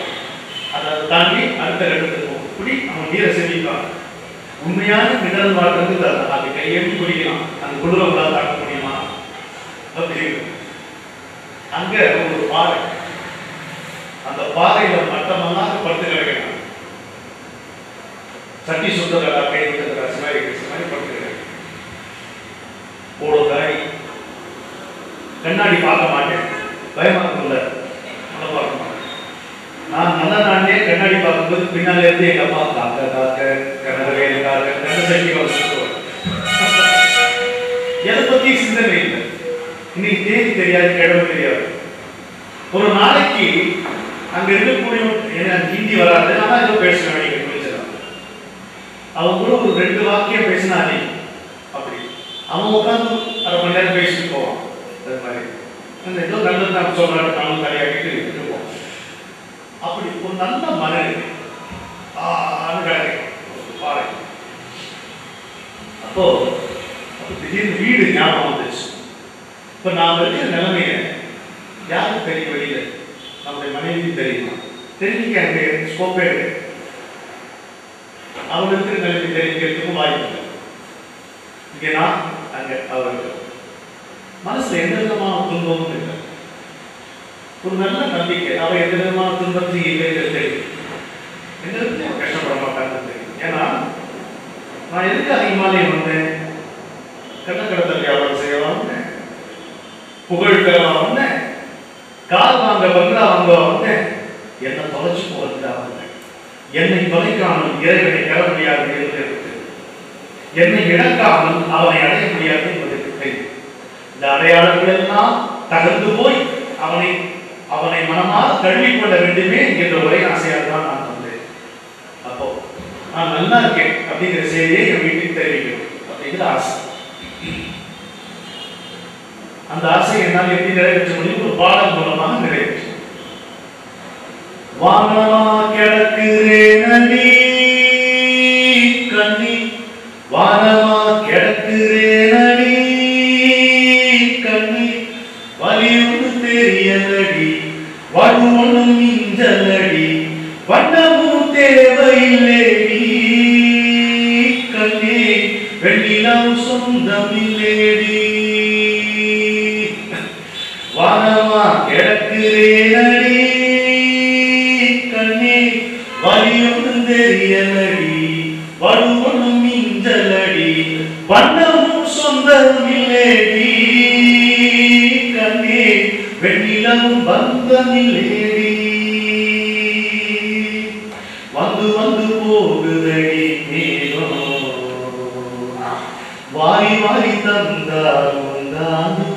Speaker 1: அதை தாண்டி அடுத்த இடத்துக்கு போகும். இப்படி அவன் நீரை செவிப்பாங்க. உண்மையான மினரல் வாட்டர் அது கையெழுத்து குடிக்கலாம். அந்த குளிர தாக்க முடியுமா தெரியும். அங்க ஒரு பாறை, அந்த பாறையில மட்டமெல்லாம் படுத்து கிடக்கிறான். சட்டி சுத்தகரா, கை விட்டுக்கிறா, சிவாரி படுத்து கிடக்கு. போடுதாய் கண்ணாடி பார்க்க மாட்டேன், பயமா இருக்கும்ல, அதை பார்க்க மாட்டேன். நான் நல்ல நாளே கண்ணாடி பார்க்கும்போது பின்னாலே இருந்து எங்க அம்மா காக்க காக்க கனகவேலுக்காக கண்ண சட்டி வளர்த்துருவோம். எதை பத்தி சிந்தனை இல்லை. இன்னைக்கு தேதி தெரியாது, கிழமை தெரியாது. ஒரு நாளைக்கு அங்க இருக்கக்கூடிய ஹிந்தி வராது, ஆனா ஏதோ பேசுவேன் நீங்க புரிஞ்சிடலாம். அவன் கூட ஒரு 2 வாக்கியம் பேசினானே அப்படி அவன் உட்காந்து அரை மணி நேரம் பேசிட்டு போவான். அது மாதிரி அந்த ஏதோ நல்லது நான் சொல்றாரு, நானும் தலையாக்கிட்டு இருப்போம். அப்படி ஒரு நல்ல மனிதன் பாறை. அப்போ திடீர்னு வீடு ஞாபகம் வந்துச்சு. இப்ப நாம் இருக்கிற நிலைமைய யாருக்கு தெரியும்? வெளியில நம்முடைய மனைவி தெரியுமா? தெரிஞ்சுக்க அங்கே ஸ்கோப்பே இருக்கு. அவங்களுக்கு நிலைமை தெரிவிக்கிறதுக்கும் வாய்ப்பு இல்லை. இங்கே நான், அங்க அவருக்கு மனசுல எந்த விதமான துன்பமும் இல்லை. ஒரு நல்ல நம்பிக்கை. அவ எந்த விதமான துன்பத்தையும் இல்லை தெரியும். எந்த விதத்தையும் கஷ்டப்பட மாட்டாங்க தெரியும். ஏன்னா நான் எதுக்கு அதிகமாலே வந்தேன்? கள்ளக்கடத்தல் வியாபாரம் செய்யவா வந்தேன்? புகழ் பெறவா வந்தேன்? கால் வாங்க பங்களா வாங்க வந்தேன்? என்னை தொலைச்சு போகிறதுக்காக வந்தேன். என்னை தொலைக்காமல் இறைவனை பெற முடியாது என்பதற்கு, என்னை இழக்காமல் அவனை அடைய முடியாது என்பதற்கு தெரியும். இந்த அடையாளங்கள் எல்லாம் தகர்ந்து போய் அவனை மனமாக தழுவிக்கொள்ள வேண்டுமே என்ற ஒரே ஆசையாக தான் நான் வந்தேன். அப்போ நான் நல்லா இருக்கேன் அப்படிங்கிற செய்தியை என் வீட்டுக்கு தெரிவிக்கணும் அப்படிங்கிற ஆசை. அந்த ஆசை என்னால் எப்படி நிறைவேற்ற முடியும்? ஒரு பாடல் மூலமாக நிறைவேற்ற. வானமா கிடக்குறேனடி கண்ணி, வானமா கிடக்குறேனடி கண்ணி, வலி ஒன்று தெரியலடி, வடு ஒன்றும் மிஞ்சலடி, வண்ணமும் தேவையில்லேடி கண்ணி, வெண்ணிலம் சொந்தமில்லேடி. வானமா கிடக்குறேனடி கண்ணி, வலி ஒன்றும் தெரியலடி, வடு ஒன்றும் மிஞ்சலடி, வண்ணமும் சொந்தமில்லேடி கண்ணி, வெண்ணிலம் பந்தமில்லேடி. வந்து வந்து போகுதடி மேகம், வாரி வாரி தந்தாலும் தானும்.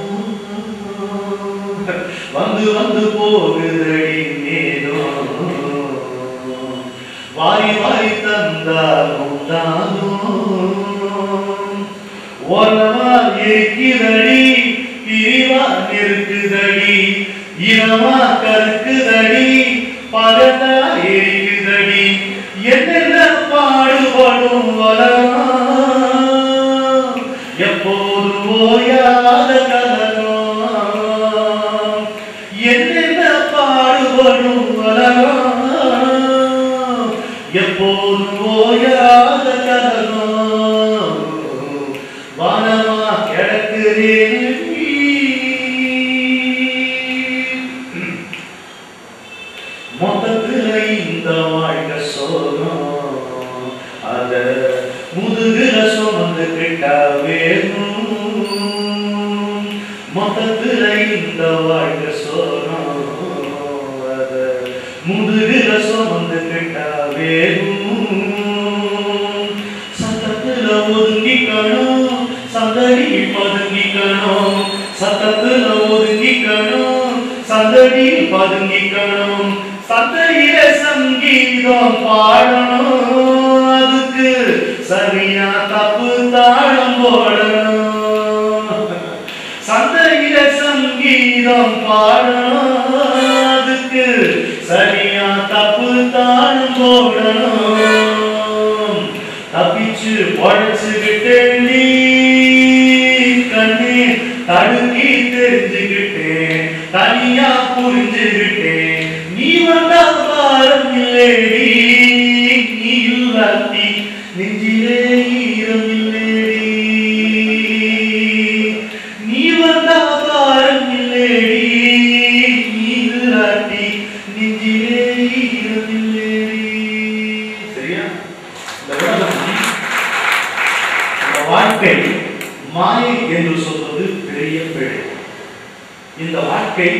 Speaker 1: வந்து வந்து போகுதடி மேகம், வாரி வாரி தந்தாலும் தானும். ஓரமா இருக்கிறடி, பிரிவா நெருக்குதடி, இரவா கருக்குதடி, பகத்தா இருக்குதடி, என்னென்ன பாடுபடும் வளமா, எப்போது ஓயாத கலகம், என்னென்ன பாடுபடும் வளமா, எப்போது ஓயாத கலகம். வானமா கிடக்குறேன் மொத்தத்துல இந்த வாழ்க்கை சோகம், அத முதுகுல சுமந்து கிட்டா வேணும். மொத்தத்துல இந்த வாழ்க்கை சோகம், அத முதுகுல சுமந்து கிட்டா வேணும். சத்தத்துல ஒதுங்கிக்கணும், சந்தடி பதுங்கிக்கணும், சத்தத்துல ஒதுங்கிக்கணும், சந்தடி பதுங்கிக்கணும், சந்தையில சங்கீதம் பாடணும், அதுக்கு சரியா தப்பு தாளம் போடணும். சந்தையில சங்கீதம் பாடணும், அதுக்கு சரியா தப்பு தாளம் போடணும். தப்பிச்சு உழைச்சுக்கிட்டேன் கண்ணே, தடுக்கி தெரிஞ்சுக்கிட்டேன், தனியா புரிஞ்சுக்கிட்டேன். நீ வந்தா பாரம் இல்லேடி, நீ இல்லாட்டி நெஞ்சிலே ஈரம் இல்லேடி. நீ வந்தா பாரம் இல்லேடி, நீ இல்லாட்டி நெஞ்சிலே ஈரம் இல்லேடி. சரியா? இந்த வாழ்க்கை மாயை என்று சொல்வது பெரிய பிழை. இந்த வாழ்க்கை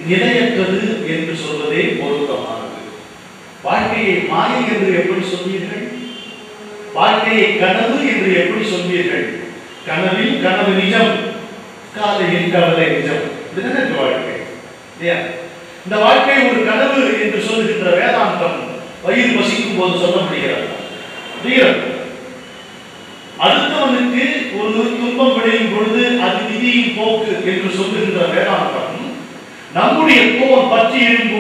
Speaker 1: நிலையற்றது என்று சொல்வதே பொருத்தமானது. வாழ்க்கையை மாயை என்று எப்படி சொல்வீர்கள்? வாழ்க்கையை கனவு என்று எப்படி சொல்வீர்கள்? கனவில் கனவு நிஜம், காலையில் கவலை நிஜம். இதுதான் வாழ்க்கை. இந்த வாழ்க்கை ஒரு கனவு என்று சொல்லுகின்ற வேதாந்தம் வயிறு பசிக்கும் போது சொல்ல முடிகிறது. அடுத்தவனுக்கு ஒரு துன்பம் விளையும் பொழுது அது விதியின் போக்கு என்று சொல்லுகின்ற வேதாந்தம் நம்முடைய கோபம் பற்றி எரியும்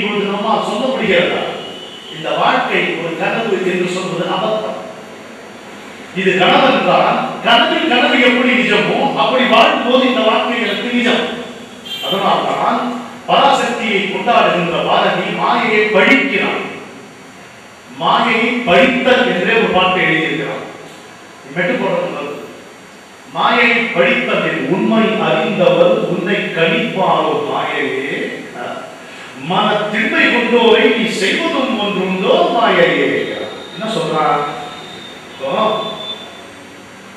Speaker 1: பொழுது நம்மால் சொல்ல முடிகிறதா? இந்த வாழ்க்கை ஒரு கனவு என்று சொல்வது அபத்தம். இது கனவு தான். கனவில் கனவு எப்படி நிஜமோ அப்படி வாழும்போது இந்த வார்த்தைகளுக்கு நிஜம். அதனால்தான் பராசக்தியை கொண்டாடுகின்ற பாரதி மாயையை பழிக்கிறான். மாயையை பழித்தல் என்றே ஒரு பாட்டை எழுதியிருக்கிறான். மாயையை பழித்ததில் உண்மை அறிந்தவர் உன்னை கணிப்பாரோ மாயையே, மன திண்மை கொண்டோரை நீ செய்வதும் ஒன்றுண்டோ மாயையே. என்ன சொல்றான்?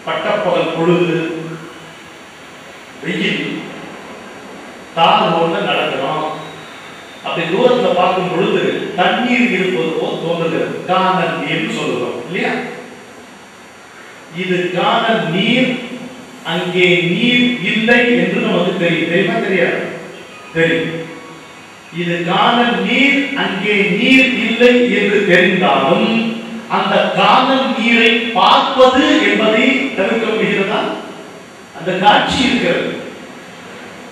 Speaker 1: பட்டப்பகல் பொழுது வெயில் தார் ரோட்ல நடக்கிறோம். அப்படி தூரத்துல பார்க்கும் பொழுது தண்ணீர் இருப்பது போல் தோன்றுகிறது. காணல் நீர் சொல்லுறோம் இல்லையா? இது காணல் நீர், அங்கே நீர் இல்லை என்று நமக்கு தெரியும். தெரியுமா? தெரியாது? தெரியும். இது காணல் நீர், அங்கே நீர் இல்லை என்று தெரிந்தாலும் அந்த காணல் நீரை பார்ப்பது என்பதை தவிர்க்க முடிகிறதா? அந்த காட்சி இருக்கிறது.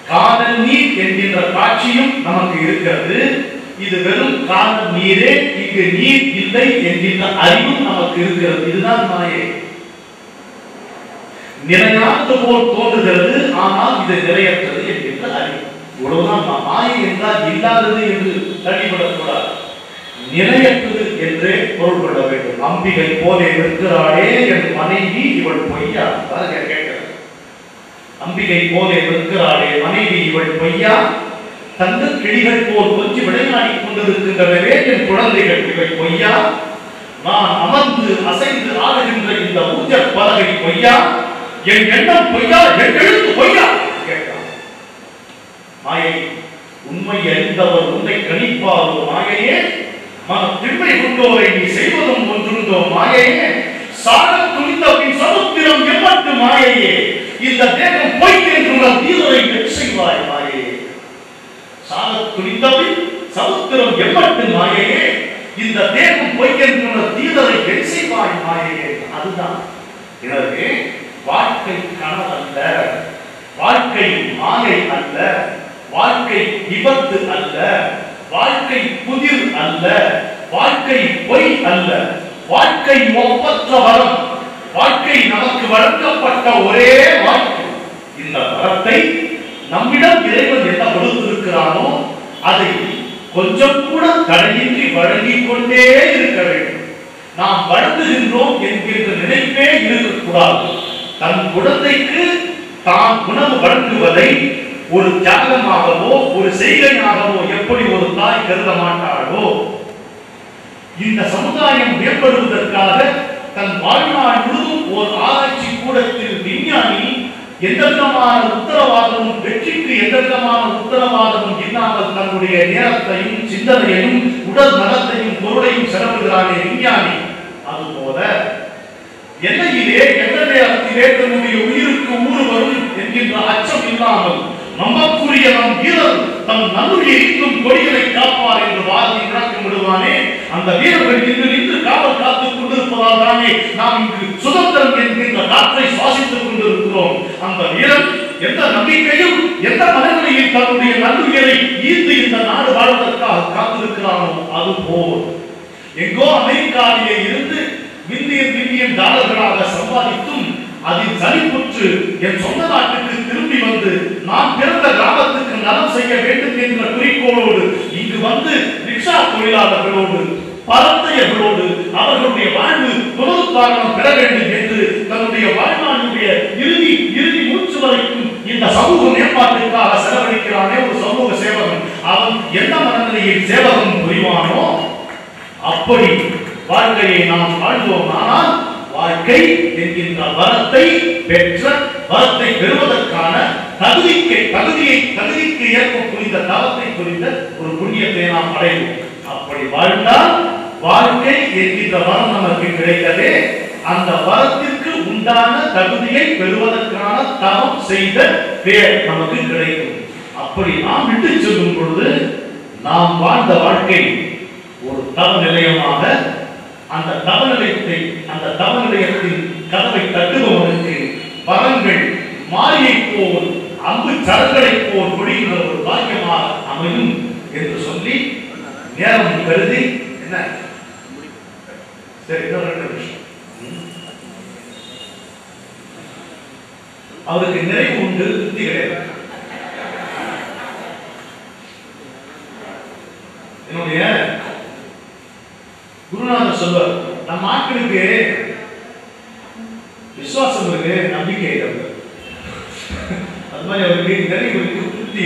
Speaker 1: காணல் நீர் என்கின்ற காட்சியும் நமக்கு இருக்கிறது. இது வெறும் காணல் நீரே, இங்கு நீர் இல்லை என்கின்ற அறிவும் நமக்கு இருக்கிறது. இதுதான் மாயை. நிலையானது போல் தோன்றுகிறது, ஆனால் இது நிலையற்றது என்கின்ற அறிவு. இவ்வளவுதான் மாயை என்றால் இல்லாதது என்று தள்ளிவிடக்கூடாது, நிலையற்றது என்றே பொருள் கொள்ள வேண்டும். அம்பிகை போலே நிற்கிறாளே என் மனைவி இவள் பொய்யா? கேட்கிறார். அம்பிகை போலே நிற்கிறாளே மனைவி இவள் பொய்யா, தங்க கிளிகள் போல் கொஞ்சம் விளையாடி கொண்டிருக்கின்றனவே என் குழந்தைகள் இவை பொய்யா, நான் அமர்ந்து அசைந்து ஆடுகின்ற இந்த ஊஞ்சல் பலகை பொய்யா, என் எண்ணம் பொய்யா, என் எழுத்து பொய்யா கேட்டார். மாயை உண்மை அறிந்தவர் உன்னை கணிப்பாரோ மாயையே, மன திண்மை கொண்டோரை நீ செய்வதும் ஒன்றுண்டோ மாயையே, சாட துணிந்த பின் சமுத்திரம் எம்மட்டு மாயையே, இந்த தேகம் பொய் என்ற தீரை வெற்றி செய்வாய் மாயையே. சாட துணிந்த பின் சமுத்திரம் எம்மட்டு மாயையே, இந்த தேகம் பொய் என்ற தீரை வெற்றி செய்வாய் மாயையே. அதுதான். எனவே வாழ்க்கை கனவு அல்ல, வாழ்க்கை மாயை அல்ல, வாழ்க்கை விபத்து அல்ல, வாழ்க்கை புதிர் அல்ல, வாழ்க்கை பொய் அல்ல, வாழ்க்கை ஒப்பற்ற வரம். வாழ்க்கை நமக்கு வழங்கப்பட்ட ஒரே வாழ்க்கை. இந்த வரத்தை நம்மிடம் இறைவன் என்ன கொடுத்திருக்கிறானோ அதை கொஞ்சம் கூட தடையின்றி வழங்கிக் கொண்டே இருக்க வேண்டும். நாம் வழங்குகின்றோம் என்கின்ற நினைப்பே இருக்கக்கூடாது. தன் குழந்தைக்கு தான் உணவு வழங்குவதை ஒரு தியாகமாகவோ ஒரு செய்கையாகவோ எப்படி ஒரு தாய் கருத மாட்டாளோ, இந்த சமுதாயம் மேம்படுவதற்காக தன் வாழ்நாள் முழுவதும் ஒரு ஆராய்ச்சி கூடத்தில் விஞ்ஞானி எந்தவிதமான உத்தரவாதமும், வெற்றிக்கு எந்தவிதமான உத்தரவாதமும் இல்லாமல் தன்னுடைய நேரத்தையும் சிந்தனையையும் உடல் நலத்தையும் பொருளையும் செலவிடுகிறானே விஞ்ஞானி, அதுபோல எல்லையிலே எந்த நேரத்திலே தன்னுடைய உயிருக்கு ஊறு வரும் என்கின்ற அச்சம் இல்லாமல் நமக்குரிய நம் வீரர் தம் நல்லுடைய இன்னும் கொடிகளை காப்பார் என்று வாதி விளக்கம் விடுவானே, அந்த வீரர்கள் இன்று நின்று காவல் காத்துக் கொண்டிருப்பதால் தானே நாம் இங்கு சுதந்திரம் என்கின்ற காற்றை சுவாசித்துக் கொண்டிருக்கிறோம். அந்த வீரன் எந்த நம்பிக்கையும் எந்த மனநிலையில் தன்னுடைய நல்லுயிரை ஈர்த்து இந்த நாடு வாழ்வதற்காக காத்திருக்கிறானோ அதுபோல் எங்கோ அமெரிக்காவிலே இருந்து மில்லியன் டாலர்களாக சம்பாதித்தும் அதில் சலிப்புற்று என் சொந்த நாட்டுக்கு திரும்பி வந்து நான் பிறந்த கிராமத்துக்கு நலம் செய்ய வேண்டும் என்ற குறிக்கோளோடு இங்கு வந்து ரிக்ஷா தொழிலாளர்களோடு பரத்தையர்களோடு அவர்களுடைய வாழ்வு புனருத்தாரணம் பெற வேண்டும் என்று தன்னுடைய வாழ்நாளுடைய இறுதி மூச்சு வரைக்கும் இந்த சமூக மேம்பாட்டுக்காக செலவழிக்கிறானே ஒரு சமூக சேவகன், அவன் எந்த மனநிலையில் சேவகம் புரிவானோ அப்படி வாழ்க்கையை நாம் வாழ்ந்தோம். ஆனால் வாழ்க்கை என்கின்ற வரத்தை பெற்ற, வரத்தை பெறுவதற்கான தகுதிக்கு ஏற்ப புரிந்த தவத்தை புரிந்த ஒரு புண்ணியத்தை நாம் அடைவோம். அப்படி வாழ்ந்தால் வாழ்க்கை என்கின்ற வரம் நமக்கு கிடைத்ததே, அந்த வரத்திற்கு உண்டான தகுதியை பெறுவதற்கான தவம் செய்த பேர் நமக்கு கிடைக்கும். அப்படி நாம் விட்டு செல்லும் பொழுது நாம் வாழ்ந்த வாழ்க்கை ஒரு தவ நிலையமாக, அந்த தவ நிலையத்தின் கதவை தட்டுபவனுக்கு வரங்கள் மாரியை போல் அம்பு சரங்களை போல் பொழிகிற ஒரு பாக்கியமாக அமையும் என்று சொல்லி நேரம் கருதி என்ன சரி இன்னொரு விஷயம் அவருக்கு நிறைவு உண்டு, திருப்தி கிடையாது. என்னுடைய குருநாதர் சொல்வார், நம்ம ஆட்களுக்கு விசுவாசம் இருக்கு, நம்பிக்கை இருக்கு. அது மாதிரி அவருக்கு நிறைவு இருக்கு, திருப்தி.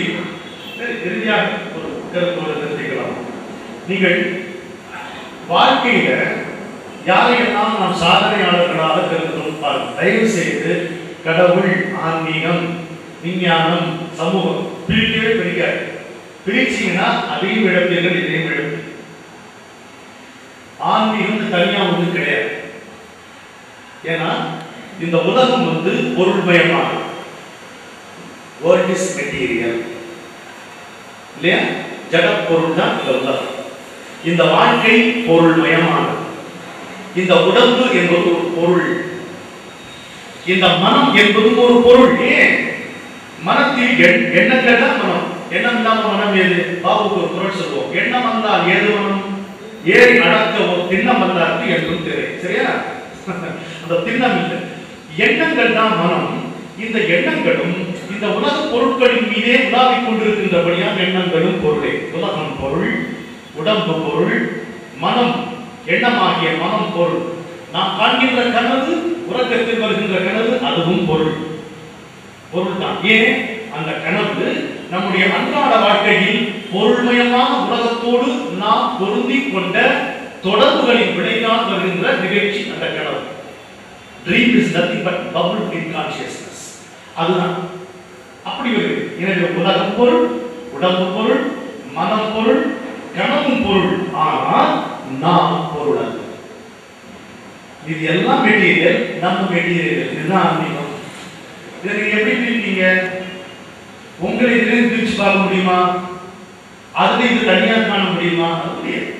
Speaker 1: இறுதியாக ஒரு கருத்தோடு நிறுத்திக்கலாம். நீங்கள் வாழ்க்கையில யாரையெல்லாம் நாம் சாதனையாளர்களாக கருதுகிறோம் பாருங்கள். தயவு செய்து கடவுள், ஆன்மீகம், விஞ்ஞானம், சமூகம் பிரிக்கவே பிரிக்காது. பிரிச்சீங்கன்னா அதையும் இழப்பீர்கள், இதையும் இழப்பீர்கள். ஆன்மீகம் தனியா ஒன்று கிடையாது. ஏன்னா இந்த உலகம் பொருள்மயமானது. வேர்ல்ட் இஸ் மெட்டீரியல் இல்லையா? ஜட பொருள் தான் இந்த உலகம். இந்த வாழ்க்கை பொருள்மயமானது. இந்த உடம்பு என்பது ஒரு பொருள், இந்த மனம் என்பது ஒரு பொருள். ஏன் மனத்தில் எண்ணங்கள் தான் மனம். எண்ணம் இல்லாம மனம் ஏது? பாபுக்கு ஒரு குரல் சொல்லுவோம், எண்ணம் வந்தால் ஏது மனம், ஏறி அடக்க ஒரு திண்ணம் வந்தாருக்கு என்றும் தெரியும். சரியா? அந்த திண்ணம் இல்லை, எண்ணங்கள் தான் மனம். இந்த எண்ணங்களும் இந்த உலக பொருட்களின் மீதே உலாவிக் கொண்டிருக்கின்றபடியால் எண்ணங்களும் பொருளே. உலகம் பொருள், உடம்பு பொருள், மனம், எண்ணமாகிய மனம் பொருள். நாம் காண்கின்ற கனவு, உறக்கத்தில் வருகின்ற கனவு, அதுவும் பொருள், பொருள் தான். ஏன்? அந்த கனவு நம்முடைய அன்றாட வாழ்க்கையில் பொருள்மயமான உலகத்தோடு நாம் பொருந்தி கொண்ட தொடர்புகளின் விளைவால் வருகின்ற நிகழ்ச்சி அந்த கனவு. Dream is nothing but bubble in consciousness. அதுதான் அப்படி வருது. எனவே உலகம் பொருள், உடம்பு பொருள், மனம் பொருள், கனவும் பொருள். ஆனால் நாம் பொருள் அல்ல. இது எல்லாம் மெட்டீரியல், நம்ம மெட்டீரியல். இதுதான் ஆன்மீகம். இதை நீங்க எப்படி பிரிப்பீங்க? உங்களை இதிலிருந்து பிரிச்சு பார்க்க முடியுமா? அதுல இது தனியாக காண முடியுமா? அது முடியாது.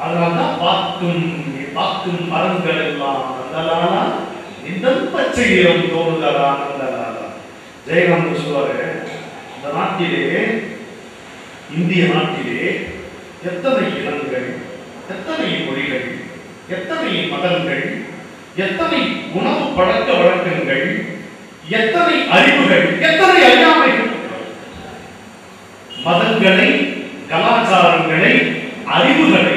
Speaker 1: அதனால்தான் பார்க்கும் மரங்கள் எல்லாம் நந்தலாலா, இந்த பச்சை நிறம் தோணுதலா நந்தலாலா. ஜெயகாந்த் சொல்வாரு, இந்த நாட்டிலே, இந்திய நாட்டிலே எத்தனை இனங்கள், எத்தனை மொழிகள், எத்தனை மதங்கள், எத்தனை உணவு பழக்க வழக்கங்கள், எத்தனை அறிவுகள், எத்தனை அறியாமைகள். மதங்களை, கலாச்சாரங்களை, அறிவுகளை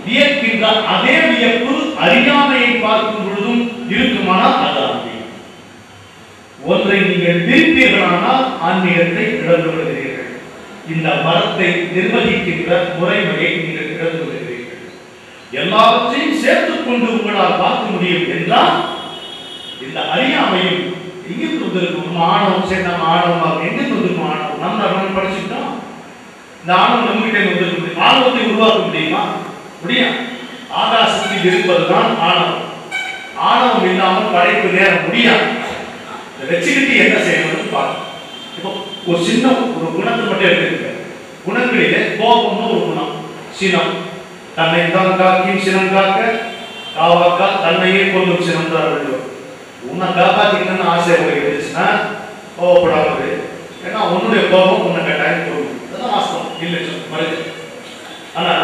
Speaker 1: வியக்கின்ற அதே வியப்பு அறியாமையை பார்க்கும் பொழுதும் இருக்குமானால் அது ஆன்மீகம். ஒன்றை நீங்கள் பிரிப்பீர்களானால் ஆன்மீகத்தை இழந்து விடுகிறீர்கள். இந்த மரத்தை நிர்வகிக்கின்ற முறைமையை நீங்கள் இழந்து விடுகிறீர்கள். எல்லாவற்றையும் சேர்த்துக் கொண்டு உங்களால் பார்க்க முடியும் என்றால் இந்த அறியாமையும் எங்கிருந்து வந்திருக்கும்? ஆணவம் சேர்ந்த ஆணவம் எங்கிருந்து வந்திருக்கும்? ஆணவம் நம்ம படிச்சுட்டோம். இந்த ஆணவம் நம்மகிட்ட வந்திருக்கு. ஆணவத்தை உருவாக்க முடியுமா? முடியும். ஆகாசத்தில் இருப்பதுதான் ஆணவம். ஆணவம் இல்லாமல் படைப்பு நேரம் முடியாது. வச்சுக்கிட்டு என்ன செய்யணும்னு பார்க்கணும். இப்போ ஒரு சின்ன ஒரு குணத்தை மட்டும் எடுத்துக்க. குணங்களிலே கோபம்னு ஒரு குணம், சினம். தன்னை தான் காக்கும் சினம் காக்க, காவாக்கா தன்னையே கொள்ளும் சினம் தான் வேண்டும். உன்னை காப்பாத்திக்கணும்னு ஆசை இருந்துச்சுன்னா கோவப்படாது. ஏன்னா உன்னுடைய கோபம் உன்னை கட்டாயம் கொள்ளும். அதுதான் வாஸ்தவம், இல்லை மறுத்து. ஆனா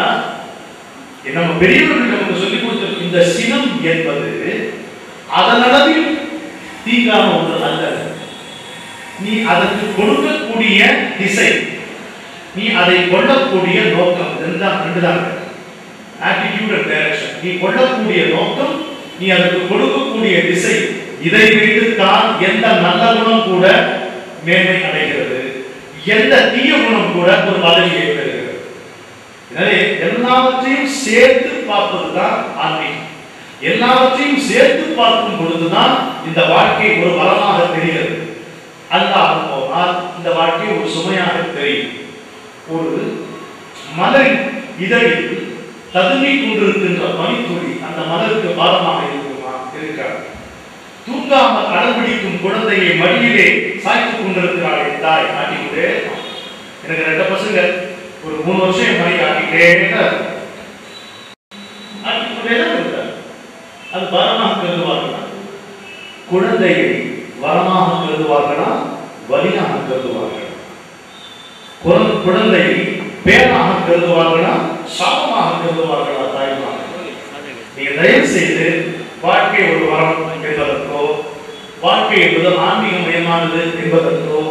Speaker 1: நம்ம பெரியவர்கள் நமக்கு சொல்லிக் கொடுத்த இந்த சினம் என்பது அதனளவில் தீங்கான ஒன்று அல்ல. நீ அதற்கு கொடுக்கக்கூடிய திசை, நீ அதை கொள்ளக்கூடிய நோக்கம், ரெண்டுதான் ஆட்டிடியூட் அண்ட் டைரக்ஷன். நீ கொள்ளக்கூடிய நோக்கம், நீ அதற்கு கொடுக்கக்கூடிய திசை, இதை வைத்துத்தான் எந்த நல்ல குணம் கூட மேன்மை அடைகிறது, எந்த தீய குணம் கூட ஒரு பதவியை பெறுகிறது. எனவே எல்லாவற்றையும் சேர்த்து பார்ப்பதுதான் ஆன்மீகம். எல்லாவற்றையும் சேர்த்து பார்க்கும் பொழுதுதான் இந்த வாழ்க்கை ஒரு வரமாக தெரிகிறது. அல்லாஹ் போனால் இந்த வாழ்க்கை ஒரு சுமையாக தெரியும். ஒரு மலரின் இதழில் ததுமிக் கொண்டிருக்கின்ற பனித்துளி அந்த மலருக்கு பாரமாக இருக்குமா? இருக்காது. தூங்காமல் அடம்பிடிக்கும் குழந்தையை மடியிலே சாய்த்துக் கொண்டிருக்கிறாளே தாய், ஆட்டிக்கிட்டே. எனக்கு 2 பசங்க, ஒரு 3 வருஷம் என் மணி ஆட்டிக்கிட்டே இருந்தார். அது வரமாக கருதுவார்களா? குழந்தையை வரமாக கருதுவார்களா? வலியாக கருதுவார்களா? குழந்தையை பேராக கருதுவார்களா? சாபமாக கருதுவார்களா? தாய்மார்கள், நீங்க தயவு செய்து வாழ்க்கை ஒரு வரம் என்பதற்கோ வாழ்க்கை என்பது ஆன்மீகமயமானது என்பதற்கோ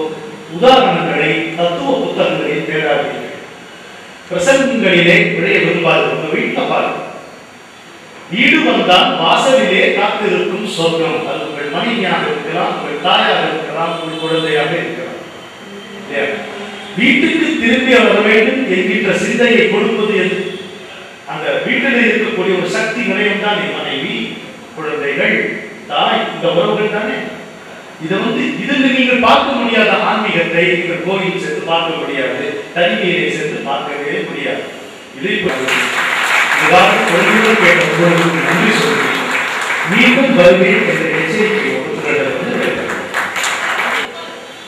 Speaker 1: உதாரணங்களை தத்துவ புத்தகங்களில் தேடாதீர்கள். பிரசங்கங்களிலே விளைய விரும்பாது. உங்க வீட்டில் பாருங்க, வீடு வந்தால் வாசலிலே காத்திருக்கும் சொர்க்கம். அது உங்கள் மனைவியாக இருக்கலாம், உங்கள் தாயாக இருக்கலாம், உங்கள் குழந்தையாக இருக்கலாம். வீட்டுக்கு திரும்பி வர வேண்டும் என்கின்ற சிந்தையை கொடுப்பது எது? அந்த வீட்டில் இருக்கக்கூடிய ஒரு சக்தி நிலையம் தான் மனைவி, குழந்தைகள், தாய், இந்த உறவுகள் தானே. இதில் நீங்கள் பார்க்க முடியாத ஆன்மீகத்தை நீங்கள் கோயில் சென்று பார்க்க முடியாது, தனிமையிலே சென்று பார்க்கவே முடியாது. இதை நன்றி சொல்லி மீண்டும் வருவேன் என்ற எச்சரிக்கையோடு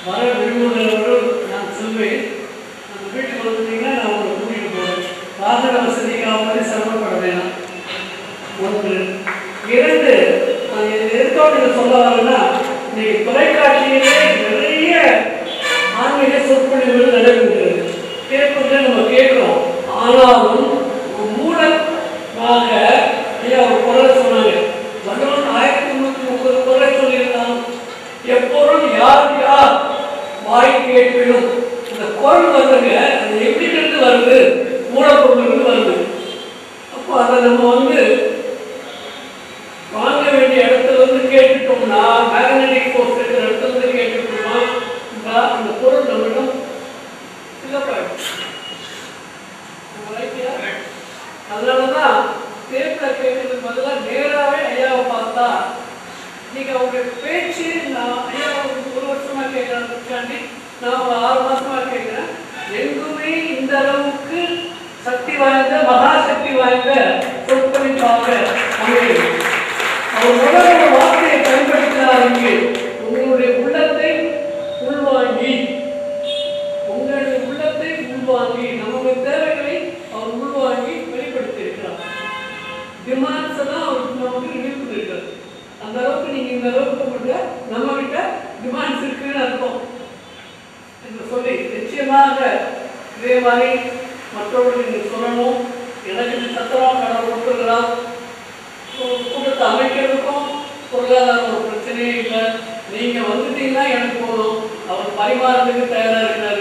Speaker 2: வர விரும்புகிறவர்கள் நான் சொல்வேன், நம்ம வீட்டுக்கு வந்தீங்கன்னா நான் உங்களை கூட்டிட்டு போவேன். வாகன வசதிக்காக மாதிரி சிரமப்பட வேணாம். ஒன்று. இரண்டு, நான் எதிர்த்தோடு சொல்ல வரேன்னா, இன்னைக்கு தொலைக்காட்சியிலே நிறைய ஆன்மீக சொற்பொழிவுகள் நடைபெறுகிறது. கேட்பதை நம்ம கேட்கிறோம். ஆனாலும் மூலமாக ஐயா ஒரு குரலை சொன்னாங்க. வள்ளுவன் 1330 குரலை சொல்லியிருந்தான். எப்பொருள் யார் யார் வாய் கேட்பினும். இந்த குரல் வருதுங்க, அது எங்கிருந்து வருது? மூலப்பொருளிலிருந்து வருது. அப்போ அதை நம்ம வாங்க வேண்டிய இடத்துல கேட்டுட்டோம்னா, மேக்னெட்டிக் ஃபோர்ஸ் இருக்கிற இடத்துல கேட்டுட்டோம்னா அந்த பொருள் நம்மிடம் சிறப்பாயிடும். அதனாலதான் தேர்தல கேட்கறதுக்கு பதிலாக நேராகவே ஐயாவை பார்த்தா, நீங்க அவங்க பேச்சு, நான் ஐயா 1 வருஷமா கேட்கறாண்டி, நான் ஒரு 6 மாசமா கேட்கிறேன். எங்குமே இந்த அளவுக்கு சக்தி வாய்ந்த, மகாசக்தி வாய்ந்த சொற்பொழிவாக அமைகிறது. அவர் முதல் ஒரு வார்த்தையை பயன்படுத்தினாருக்கு, உங்களுடைய உள்ளத்தை உள்வாங்கி, உங்களுடைய உள்ளத்தை உள்வாங்கி, நம்முடைய தேவைகளை அவர் உள்வாங்கி வெளிப்படுத்தி இருக்கிறார். டிமாண்ட்ஸ் எல்லாம் அவருக்கு நமக்கு இருக்காது. அந்த அளவுக்கு நீங்க இந்த அளவுக்கு நம்ம கிட்ட டிமாண்ட்ஸ் இருக்குன்னு அர்த்தம் என்று சொல்லி, நிச்சயமாக இதே மாதிரி மற்றவர்கள் நீங்க சொல்லணும். எனக்கு சத்தமாக கடவுள் கொடுத்துருக்கிறார். கூட்டத்தை அமைக்கிறதுக்கும் பொருளாதார ஒரு பிரச்சனையே இல்லை. நீங்க வந்துட்டீங்கன்னா எனக்கு போதும். அவர் பரிமாறதுக்கு தயாரா இருக்கிறார்.